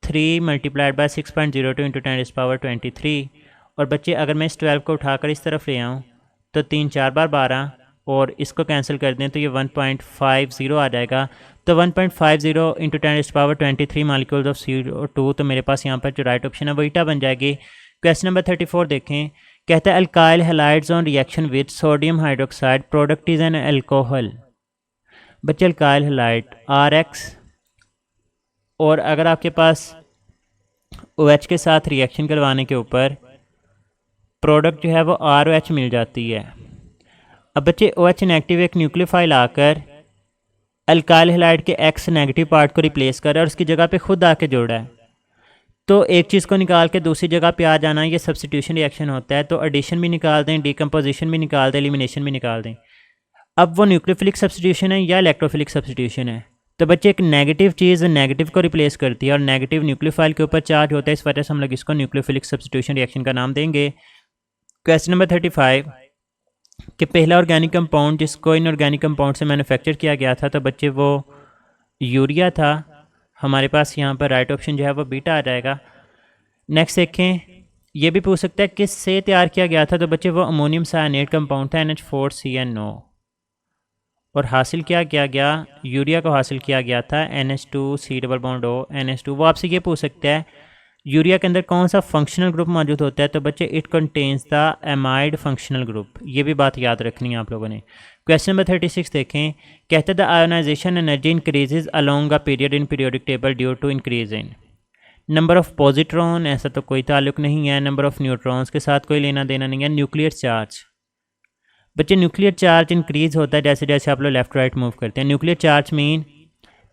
3 multiplied by 6.02 into 10⁻23। और बच्चे अगर मैं इस 12 को उठाकर इस तरफ ले आऊँ तो 3 4 बार 12 और इसको कैंसिल कर दें तो ये 1.50 आ जाएगा। तो 1.50 इंटू 10⁻23 मॉलिक्यूल्स ऑफ CO2। तो मेरे पास यहाँ पर जो राइट ऑप्शन है वो ईटा बन जाएगी। क्वेश्चन नंबर 34 देखें। कहता है alkyl halides on reaction with sodium hydroxide product is an alcohol. बच्चे अल्काइल हैलाइड RX, और अगर आपके पास OH के साथ रिएक्शन करवाने के ऊपर प्रोडक्ट जो है वो ROH मिल जाती है। अब बच्चे OH नेगेटिव एक न्यूक्लियोफाइल आकर अल्काइल हैलाइड के X नेगेटिव पार्ट को रिप्लेस कर और उसकी जगह पे खुद आके जोड़ा है। तो एक चीज़ को निकाल के दूसरी जगह पे आ जाना, ये सब्स्टिट्यूशन रिएक्शन होता है। तो एडिशन भी निकाल दें, डिकम्पोजिशन भी निकाल दें, एलिमिनेशन भी निकाल दें। अब वो न्यूक्लियोफिलिक सब्स्टिट्यूशन है या इलेक्ट्रोफिलिक सब्स्टिट्यूशन है। तो बच्चे एक नेगेटिव चीज़ नेगेटिव को रिप्लेस करती है और नेगेटिव न्यूक्लियोफाइल के ऊपर चार्ज होता है, इस वजह से हम लोग इसको न्यूक्लियोफिलिक सब्स्टिट्यूशन रिएक्शन का नाम देंगे। क्वेश्चन नंबर 35 कि पहला ऑर्गेनिक कंपाउंड जिसको इनऑर्गेनिक कंपाउंड से मैन्युफैक्चर किया गया था, तो बच्चे वो यूरिया था। हमारे पास यहाँ पर राइट ऑप्शन जो है वो बीटा आ जाएगा। नेक्स्ट देखें, ये भी पूछ सकता है किस से तैयार किया गया था, तो बच्चे वो अमोनियम साइनेट कंपाउंड था NH4CnO। और हासिल क्या किया गया, यूरिया को हासिल किया गया था NH2C+O NH2। वो आपसे ये पूछ सकता है यूरिया के अंदर कौन सा फंक्शनल ग्रुप मौजूद होता है, तो बच्चे it contains the amide functional group. ये भी बात याद रखनी है आप लोगों ने। क्वेश्चन नंबर 36 देखें। कहते हैं the ionisation energy increases along a period in periodic table due to increase in number of positron, ऐसा तो कोई ताल्लुक नहीं है। नंबर ऑफ न्यूट्रॉन्स के साथ कोई लेना देना नहीं है। न्यूक्लियर चार्ज, बच्चे न्यूक्लियर चार्ज इंक्रीज होता है जैसे जैसे आप लोग लेफ्ट राइट मूव करते हैं। न्यूक्लियर चार्ज मीन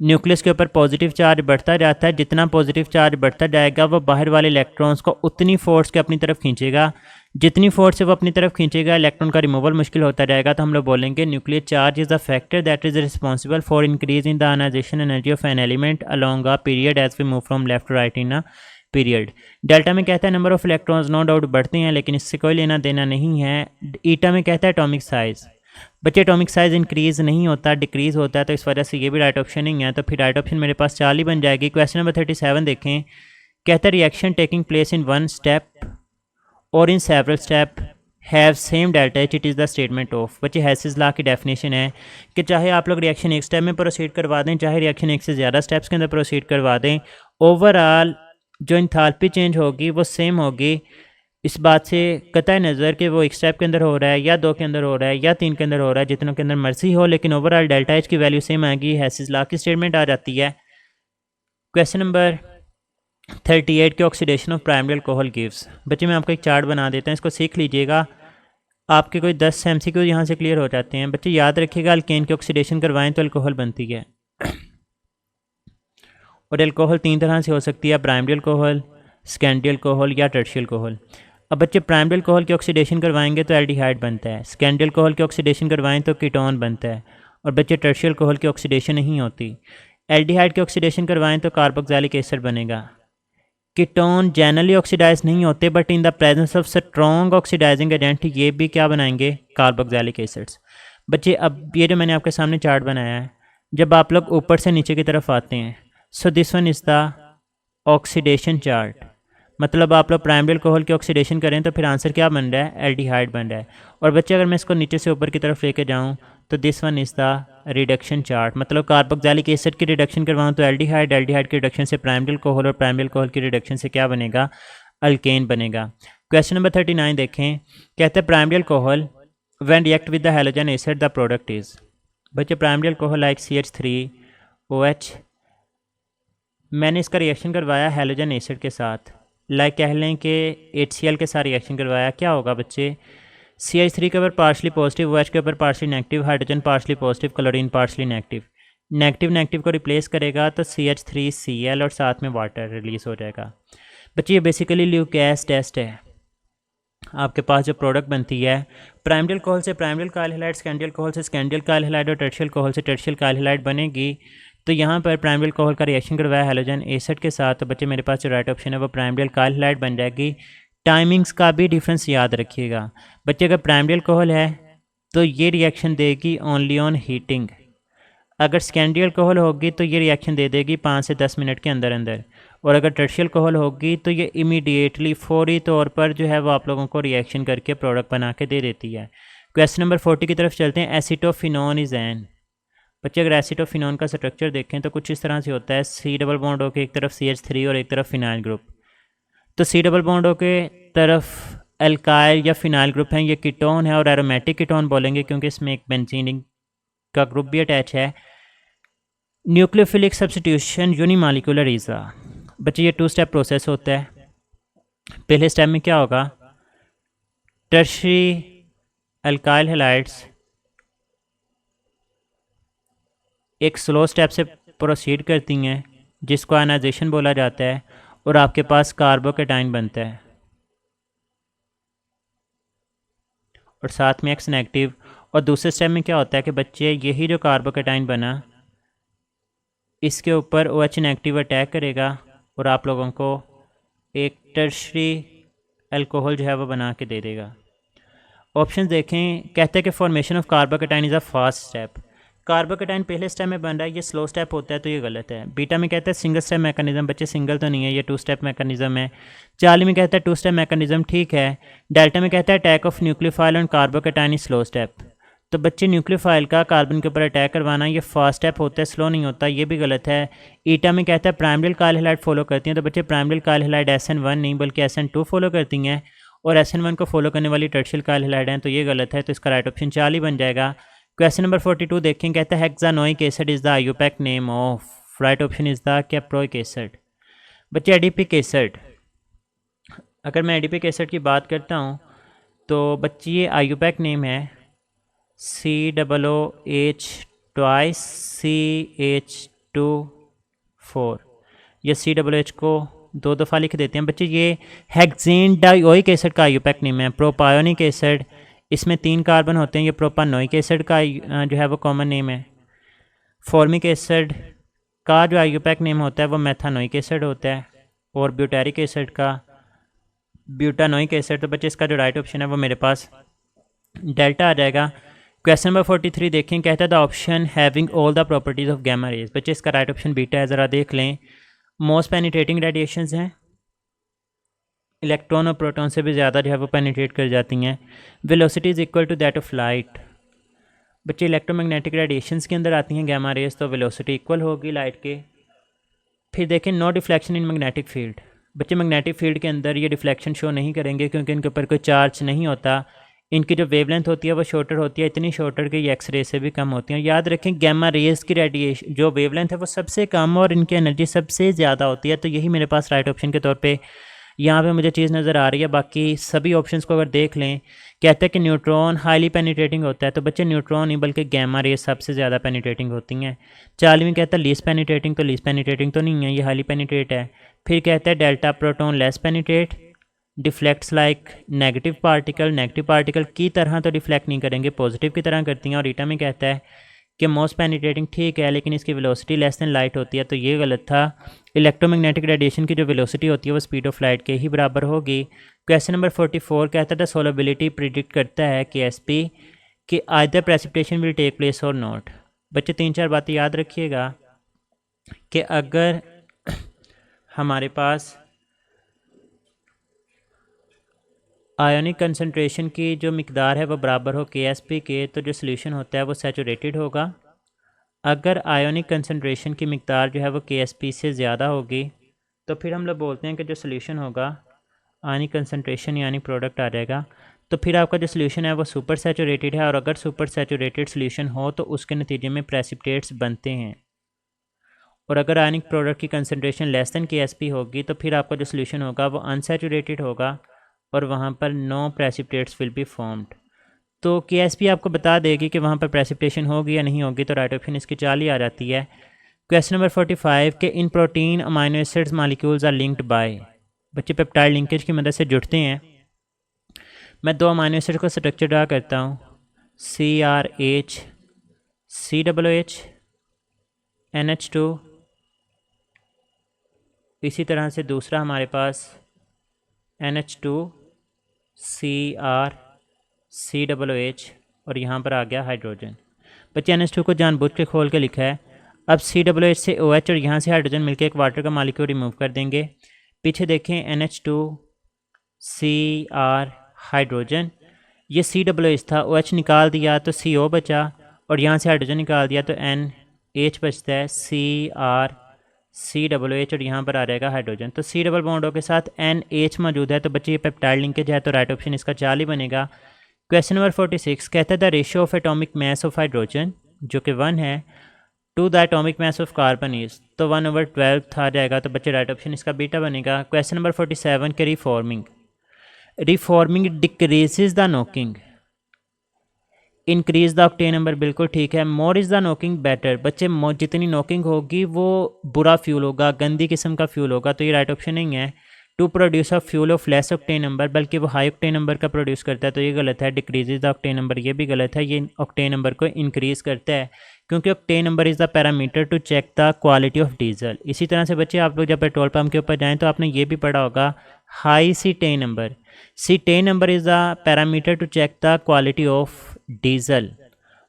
न्यूक्लियस के ऊपर पॉजिटिव चार्ज बढ़ता जाता है, जितना पॉजिटिव चार्ज बढ़ता जाएगा वो बाहर वाले इलेक्ट्रॉन्स को उतनी फोर्स के अपनी तरफ खींचेगा, जितनी फोर्स से वो अपनी तरफ खींचेगा इलेक्ट्रॉन का रिमूवल मुश्किल होता जाएगा। तो हम लोग बोलेंगे nuclear charge is a factor that is responsible for increase in the ionisation energy of an element along a period as we move from left right in a period. Delta में कहता है number of electrons no doubt बढ़ते हैं, लेकिन इससे कोई लेना देना नहीं है। ईटा में कहता है एटॉमिक साइज़, बच्चे एटॉमिक साइज़ इंक्रीज़ नहीं होता, डिक्रीज़ होता है, तो इस वजह से ये भी राइट ऑप्शन नहीं है। तो फिर राइट ऑप्शन मेरे पास 4 ही बन जाएगी। क्वेश्चन नंबर 37 देखें। कहता है reaction taking place in one step और in several step have same delta H, it is the statement of. बच्चे हैसेस लॉ की डेफिनेशन है कि चाहे आप लोग रिएक्शन एक स्टेप में प्रोसीड करवा दें, चाहे रिएक्शन एक से ज़्यादा स्टेप्स के अंदर प्रोसीड करवा दें, ओवरऑल जो इंथैल्पी चेंज होगी वो सेम होगी। इस बात से कतई नज़र कि वो एक स्टेप के अंदर हो रहा है या 2 के अंदर हो रहा है या 3 के अंदर हो रहा है, जितनों के अंदर मर्जी हो, लेकिन ओवरऑल डेल्टा एच की वैल्यू सेम आएगी। हैसेस लॉ की स्टेटमेंट आ जाती है। क्वेश्चन नंबर 38 के oxidation of primary alcohol gives. बच्चे मैं आपको एक चार्ट बना देता हूँ, इसको सीख लीजिएगा। आपके कोई 10 MCQ यहाँ से क्लियर हो जाते हैं। बच्चे याद रखिएगा अल्केन की ऑक्सीडेशन करवाएं तो अल्कोहल बनती है। और अल्कोहल 3 तरह से हो सकती है, प्राइमरी अल्कोहल, सेकेंडरी अल्कोहल या टर्शियल अल्कोहल। अब बच्चे प्राइमरी अल्कोहल की ऑक्सीडेशन करवाएंगे तो एल्डिहाइड बनता है, सेकेंडरी अल्कोहल की ऑक्सीडेशन करवाएं तो कीटोन बनता है, और बच्चे टर्शियल अल्कोहल की ऑक्सीडेशन नहीं होती। एल्डिहाइड की ऑक्सीडेशन करवाएं तो कार्बोक्सिलिक एसिड बनेगा। कीटोन जनरली ऑक्सीडाइज नहीं होते, but in the presence of strong oxidising agent ये भी क्या बनाएंगे, कार्बोक्सिलिक एसिड्स। बच्चे अब ये जो मैंने आपके सामने चार्ट बनाया है, जब आप लोग ऊपर से नीचे की तरफ आते हैं, so this one is the oxidation chart. मतलब आप लोग प्राइमरी अल्कोहल की ऑक्सीडेशन करें तो फिर आंसर क्या बन रहा है, एल्डिहाइड बन रहा है। और बच्चे अगर मैं इसको नीचे से ऊपर की तरफ लेके जाऊँ तो this one is the reduction chart. मतलब कार्बोक्सिलिक एसिड की रिडक्शन करवाऊँ तो एल्डिहाइड, एल्डिहाइड की रिडक्शन से प्राइमरी अल्कोहल, और प्राइमरी अल्कोहल की रिडक्शन से क्या बनेगा, अल्केन बनेगा। क्वेश्चन नंबर 39 देखें, कहते हैं primary alcohol when react with the halogen acid the product is. बच्चे प्राइमरी अल्कोहल लाइक CH3OH, मैंने इसका रिएक्शन करवाया हैलोजन एसिड के साथ, लाइक कह लें कि HCl के साथ रिएक्शन करवाया, क्या होगा बच्चे, CH3 के ऊपर पार्शली पॉजिटिव, OH के ऊपर partially negative, hydrogen partially positive, chlorine partially negative. Negative negative को रिप्लेस करेगा तो CH3Cl और साथ में वाटर रिलीज हो जाएगा। बच्चे ये बेसिकली ल्यूकेस टेस्ट है। आपके पास जो प्रोडक्ट बनती है प्राइमरी अल्कोहल से primary alkyl halide, secondary alcohol से सेकेंडरी अल्काइल हैलाइड, और टर्शियल अल्कोहल से टर्शियल अल्काइल हैलाइड बनेगी। तो यहाँ पर प्राइमरी अल्कोहल का रिएक्शन करवाया हैलोजन एसिड के साथ, तो बच्चे मेरे पास जो राइट ऑप्शन है वो प्राइमरी अल्काइल हैलाइड बन जाएगी। टाइमिंग्स का भी डिफरेंस याद रखिएगा बच्चे, अगर प्राइमरी अल्कोहल है तो ये रिएक्शन देगी ओनली ऑन हीटिंग, अगर सेकेंडरी अल्कोहल होगी तो ये रिएक्शन दे देगी 5 से 10 मिनट के अंदर अंदर, और अगर टर्शियल अल्कोहल होगी तो ये इमीडिएटली फौरी तौर पर जो है वो आप लोगों को रिएक्शन करके प्रोडक्ट बना के दे देती है। क्वेश्चन नंबर 40 की तरफ चलते हैं। Acetophenone is an. बच्चे अगर एसिटोफिनोन का स्ट्रक्चर देखें तो कुछ इस तरह से होता है, C डबल बॉन्ड होकर एक तरफ CH3 और एक तरफ फिनाइल ग्रुप। तो C डबल बॉन्ड होकर तरफ एल्काइल या फिनाइल ग्रुप है, ये कीटोन है और एरोमेटिक कीटोन बोलेंगे क्योंकि इसमें एक बेंजीन का ग्रुप भी अटैच है। न्यूक्लियोफिलिक सब्स्टिट्यूशन यूनिमॉलिक्यूलर ईज़ा। बच्चे ये 2 स्टेप प्रोसेस होता है। पहले स्टेप में क्या होगा, टर्शरी अल्काइल हैलाइड्स एक स्लो स्टेप से प्रोसीड करती हैं जिसको आयनाइजेशन बोला जाता है, और आपके पास कार्बोकेटाइन बनता है और साथ में X नेगेटिव। और दूसरे स्टेप में क्या होता है कि बच्चे यही जो कार्बोकेटाइन बना इसके ऊपर OH नेगेटिव अटैक करेगा और आप लोगों को एक टर्शरी अल्कोहल जो है वो बना के दे देगा। ऑप्शन देखें, कहते हैं कि formation of carbocation is a fast step. Carbocation पहले स्टेप में बन रहा है, ये स्लो स्टेप होता है तो ये गलत है। बीटा में कहता है सिंगल स्टेप मैकेनिज्म, बच्चे सिंगल तो नहीं है, ये 2 स्टेप मैकेनिज्म है। चार्ली में कहता है 2 स्टेप मैकेनिज्म, ठीक है। डेल्टा में कहता है attack of nucleophile on carbocation is slow step. तो बच्चे न्यूक्लियोफाइल का कार्बन के ऊपर अटैक करवाना ये फास्ट स्टेप होता है, स्लो नहीं होता, ये भी गलत है। ईटा में कहता है प्राइमरी अल्काइल हैलाइड फॉलो करती हैं, तो बच्चे प्राइमरी अल्काइल हैलाइड SN1 नहीं बल्कि SN2 फॉलो करती हैं, और SN1 को फॉलो करने वाली टर्शियल अल्काइल हैलाइड हैं, तो ये गलत है। तो इसका राइट ऑप्शन 4 ही बन जाएगा। क्वेश्चन नंबर 42 देखें, कहता है hexanoic acid is the IUPAC name of. Right option is the caproic acid. बच्चे एडिपिक एसिड, अगर मैं एडिपिक एसिड की बात करता हूँ तो बच्चे ये आईयूपैक नेम है COOH ट्वाइस CH2 ये COOH को 2 दफ़ा लिख देते हैं। बच्चे ये हेक्सेन डाइओइक एसिड का आईयूपैक नेम है। प्रोपायोनिक एसिड, इसमें 3 कार्बन होते हैं, ये प्रोपानोइक एसिड का जो है वो कॉमन नेम है। फॉर्मिक एसिड का जो आईयूपैक नेम होता है वो मेथानोइक एसिड होता है, और ब्यूटारिक एसिड का ब्यूटानोइक एसिड। तो बच्चे इसका जो राइट ऑप्शन है वो मेरे पास डेल्टा आ जाएगा। क्वेश्चन नंबर 43 देखें, कहता है the option having all the properties of gamma rays. बच्चे इसका राइट ऑप्शन बीटा है, ज़रा देख लें। मोस्ट पेनिट्रेटिंग रेडिएशंस हैं, इलेक्ट्रॉन और प्रोटॉन से भी ज़्यादा जो है वो पेनिट्रेट कर जाती हैं। Velocity is equal to that of light. बच्चे इलेक्ट्रोमैग्नेटिक रेडिएशंस के अंदर आती हैं गैमा रेज, तो वेलोसिटी इक्वल होगी लाइट के। फिर देखें no deflection in magnetic field. बच्चे मैग्नेटिक फील्ड के अंदर ये डिफ्लेक्शन शो नहीं करेंगे क्योंकि इनके ऊपर कोई चार्ज नहीं होता। इनकी जो वेवलेंथ होती है वो शॉर्टर होती है, इतनी शॉर्टर कि ये एक्स रे से भी कम होती हैं। याद रखें गैमा रेज की रेडिएशन जो वेवलेंथ है वो सबसे कम और इनकी एनर्जी सबसे ज़्यादा होती है, तो यही मेरे पास राइट ऑप्शन के तौर पे यहाँ पे मुझे चीज़ नज़र आ रही है। बाकी सभी ऑप्शंस को अगर देख लें, कहते हैं कि न्यूट्रॉन हाईली पेनिट्रेटिंग होता है, तो बच्चे न्यूट्रॉन नहीं बल्कि गैमा रेज सबसे ज़्यादा पेनिट्रेटिंग होती हैं। 40 कहता है लीस्ट पेनिट्रेटिंग, तो लीस्ट पेनिट्रेटिंग तो नहीं है, ये हाईली पेनिट्रेट है। फिर कहता है delta proton less penetrate, deflects like negative particle की तरह तो डिफ्लेक्ट नहीं करेंगे, पॉजिटिव की तरह करती हैं। और ईटा में कहता है कि मोस्ट पेनिट्रेटिंग ठीक है लेकिन इसकी वेलोसिटी लेस देन लाइट होती है, तो ये गलत था। इलेक्ट्रोमैग्नेटिक रेडिएशन की जो वेलोसिटी होती है वो स्पीड ऑफ लाइट के ही बराबर होगी। क्वेश्चन नंबर 44 कहता था सोलबिलिटी प्रिडिक्ट करता है कि एसपी कि either precipitation will take place और नॉट। बच्चे 3-4 बातें याद रखिएगा कि अगर हमारे पास आयोनिक कंसनट्रेशन की जो मिकदार है वो बराबर हो के एस पी के, तो जो सोल्यूशन होता है वो सैचुरेटेड होगा। अगर आयोनिक कंसनट्रेशन की मिकदार जो है वो के एस पी से ज़्यादा होगी तो फिर हम लोग बोलते हैं कि जो सोल्यूशन होगा आयोनिक कंसनट्रेशन यानी प्रोडक्ट आ जाएगा, तो फिर आपका जो सोल्यूशन है वो सुपर सैचुरेटेड है। और अगर सुपर सैचुरेटेड सोल्यूशन हो तो उसके नतीजे में प्रेसिपिटेट्स बनते हैं। और अगर आयनिक प्रोडक्ट की कंसनट्रेशन लेस देन के एस पी होगी तो फिर आपका जो सोल्यूशन होगा वो अनसैचुरेटेड होगा और वहाँ पर no precipitates will be formed. तो के एस पी आपको बता देगी कि वहाँ पर प्रेसिपिटेशन होगी या नहीं होगी, तो राइट ऑप्शन इसकी 4 ही आ जाती है। क्वेश्चन नंबर 45 के in protein amino acids molecules are linked by. बच्चे पेप्टाइड लिंकेज की मदद से जुड़ते हैं। मैं 2 अमाइनो एसिड को स्ट्रक्चर ड्रा करता हूँ, CRH COOH NH2। इसी तरह से दूसरा हमारे पास NH2 CR COOH और यहाँ पर आ गया हाइड्रोजन। बच्चे NH2 को जानबूझ के खोल के लिखा है। अब COOH से OH और यहाँ से हाइड्रोजन मिलकर एक वाटर का मॉलिक्यूल रिमूव कर देंगे। पीछे देखें NH2 CR हाइड्रोजन, ये COOH था, OH निकाल दिया तो CO बचा और यहाँ से हाइड्रोजन निकाल दिया तो NH बचता है, CR COOH और यहाँ पर आ जाएगा हाइड्रोजन। तो C डबल बॉन्डों के साथ NH मौजूद है, तो बच्चे ये पेप्टाइड लिंकेज है, तो राइट ऑप्शन इसका 4 ही बनेगा। क्वेश्चन नंबर 46 कहता है the ratio of atomic mass of hydrogen जो कि 1 है to the atomic mass of carbon is, तो 1/12 था जाएगा, तो बच्चे राइट ऑप्शन इसका बीटा बनेगा। क्वेश्चन नंबर 47 के reforming decreases the knocking, increase the octane number, बिल्कुल ठीक है। More is the knocking better, बच्चे जितनी नॉकिंग होगी वो बुरा फ्यूल होगा, गंदी किस्म का फ्यूल होगा, तो ये राइट ऑप्शन नहीं है। To produce a fuel of less octane number, बल्कि वो हाई ऑक्टेन नंबर का प्रोड्यूस करता है, तो ये गलत है। डिक्रीजेज द ऑक्टेन नंबर, ये भी गलत है, ये ऑक्टेन नंबर को इंक्रीज़ करता है, क्योंकि octane number is the parameter to check the quality of diesel. इसी तरह से बच्चे आप लोग जब पेट्रोल पंप के ऊपर जाएँ तो आपने ये भी पढ़ा होगा high cetane number. Cetane number is the parameter to check the quality of diesel,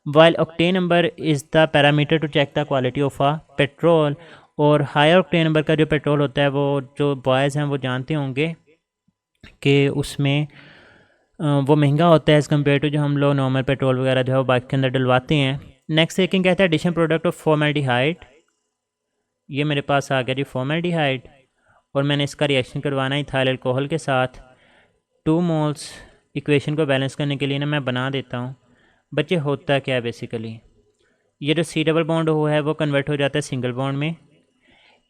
while octane number is the parameter to check the quality of a petrol. और हायर ऑक्टेन नंबर का जो पेट्रोल होता है, वो जो बॉयज़ हैं वो जानते होंगे कि उसमें वो महंगा होता है एज़ कम्पेयर टू जो हम लोग नॉर्मल पेट्रोल वगैरह जो है वो बाइक के अंदर डलवाते हैं। नेक्स्ट सेकंड कहता है एडिशन प्रोडक्ट ऑफ फॉर्मेल्डिहाइड, ये मेरे पास आ गया जी फॉर्मेल्डिहाइड, और मैंने इसका रिएक्शन करवाना है इथाइल अल्कोहल के साथ 2 मोल्स। इक्वेशन को बैलेंस करने के लिए ना मैं बना देता हूँ। बच्चे होता क्या है बेसिकली, ये जो C डबल बॉन्ड हो है वो कन्वर्ट हो जाता है सिंगल बॉन्ड में।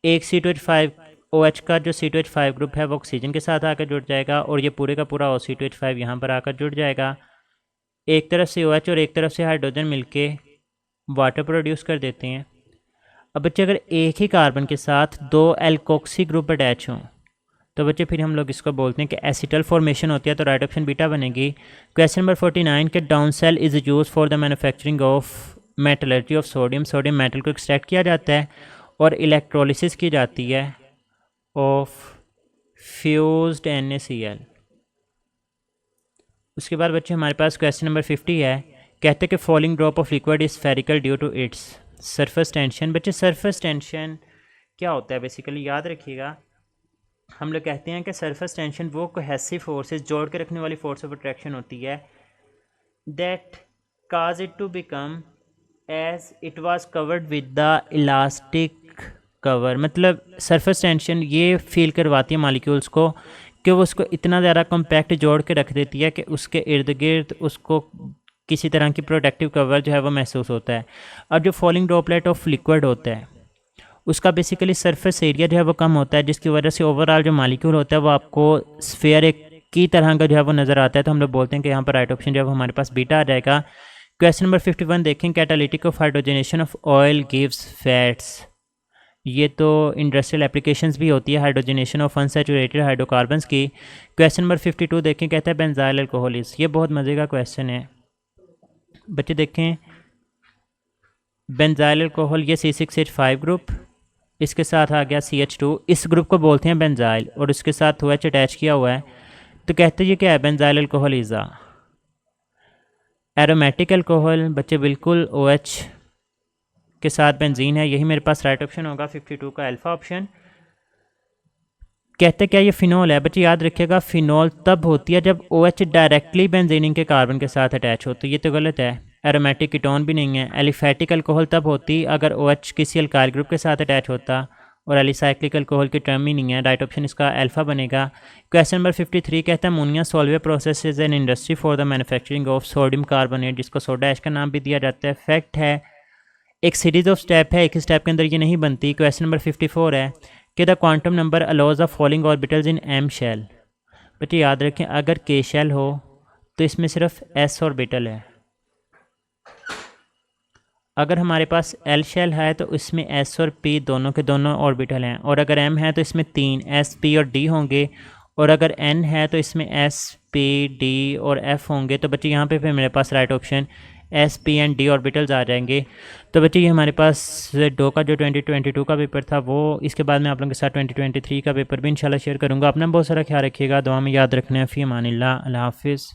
एक C2H5OH का जो C2H5 ग्रुप है वो ऑक्सीजन के साथ आकर जुड़ जाएगा और ये पूरे का पूरा O2H5 यहाँ पर आकर जुड़ जाएगा। एक तरफ से OH और एक तरफ से हाइड्रोजन मिलके वाटर प्रोड्यूस कर देते हैं। अब बच्चे अगर एक ही कार्बन के साथ 2 एल्कोक्सी ग्रुप अटैच हों तो बच्चे फिर हम लोग इसको बोलते हैं कि एसिटल फॉर्मेशन होती है, तो राइट ऑप्शन बीटा बनेगी। क्वेश्चन नंबर 49 के down cell is use for the manufacturing of metallurgy of sodium, sodium metal को एक्सट्रैक्ट किया जाता है और इलेक्ट्रोलिसिस की जाती है ऑफ फ्यूज्ड NaCl। उसके बाद बच्चे हमारे पास क्वेश्चन नंबर 50 है, कहते हैं कि falling drop of liquid is spherical due to its surface tension. बच्चे सरफेस टेंशन क्या होता है बेसिकली याद रखिएगा, हम लोग कहते हैं कि सरफेस टेंशन वो कोहेसिव फोर्सेस, जोड़ के रखने वाली फोर्स ऑफ अट्रैक्शन होती है, that cause it to become as it was covered with the elastic cover. मतलब सरफेस टेंशन ये फील करवाती है मॉलिक्यूल्स को कि वो उसको इतना ज़्यादा कॉम्पैक्ट जोड़ के रख देती है कि उसके इर्द गिर्द उसको किसी तरह की प्रोटेक्टिव कवर जो है वो महसूस होता है। अब जो फॉलिंग ड्रॉपलेट ऑफ लिक्विड होता है उसका बेसिकली सरफेस एरिया जो है वो कम होता है, जिसकी वजह से ओवरऑल जो मॉलिक्यूल होता है वो आपको स्फीयर एक की तरह का जो है वो नज़र आता है, तो हम लोग बोलते हैं कि यहाँ पर राइट ऑप्शन जो है वो हमारे पास बीटा आ जाएगा। क्वेश्चन नंबर 51 देखें, catalytic of hydrogenation of oil gives fats, ये तो इंडस्ट्रियल एप्लीकेशंस भी होती है हाइड्रोजनेशन ऑफ अनसैचुरेटेड हाइड्रोकार्बन्स की। क्वेश्चन नंबर 52 देखें, कहता है बेंजाइल अल्कोहलिस। ये बहुत मज़े का क्वेश्चन है बच्चे। देखें बेंजाइल अल्कोहल, ये C6H5 ग्रुप, इसके साथ आ गया CH2, इस ग्रुप को बोलते हैं बेंजाइल, और इसके साथ OH अटैच किया हुआ है। तो कहते हैं ये क्या है, benzyl alcohol is a aromatic alcohol. बच्चे बिल्कुल OH के साथ बेंजीन है, यही मेरे पास राइट ऑप्शन होगा 52 का अल्फा ऑप्शन। कहते क्या ये फिनॉल है, बच्चे याद रखिएगा फिनॉल तब होती है जब OH डायरेक्टली बेंजीन के कार्बन के साथ अटैच होती है, ये तो गलत है। एरोमेटिक कीटोन भी नहीं है। एलिफेटिक अल्कोहल तब होती अगर OH किसी अल्काइल ग्रुप के साथ अटैच होता, और एलिसाइक्लिक अल्कोहल की टर्म ही नहीं है। राइट ऑप्शन इसका अल्फा बनेगा। क्वेश्चन नंबर 53 कहता है ammonia Solvay process is an industry for the manufacturing of sodium carbonate, जिसको सोडा ऐश का नाम भी दिया जाता है। फैक्ट है एक सीरीज ऑफ स्टेप है, एक ही स्टेप के अंदर ये नहीं बनती। क्वेश्चन नंबर 54 है कि the quantum number allows the following orbitals in M shell. बच्चे याद रखें अगर K शेल हो तो इसमें सिर्फ S ऑर्बिटल है, अगर हमारे पास L शेल है तो इसमें S और P दोनों के दोनों ऑर्बिटल हैं, और अगर M है तो इसमें 3 S P और D होंगे, और अगर N है तो इसमें S P D और F होंगे। तो बच्चे यहाँ पे फिर मेरे पास right option S P and D orbitals आ जाएंगे। तो बच्चे ये हमारे पास डो का जो 2022 का पेपर था वो, इसके बाद मैं आप लोगों के साथ 2023 का पेपर भी इंशाल्लाह शेयर करूँगा। अपना बहुत सारा ख्याल रखिएगा, दुआ में याद रखना है। फ़ी अमानिल्लाह, अल्लाह हाफिज़।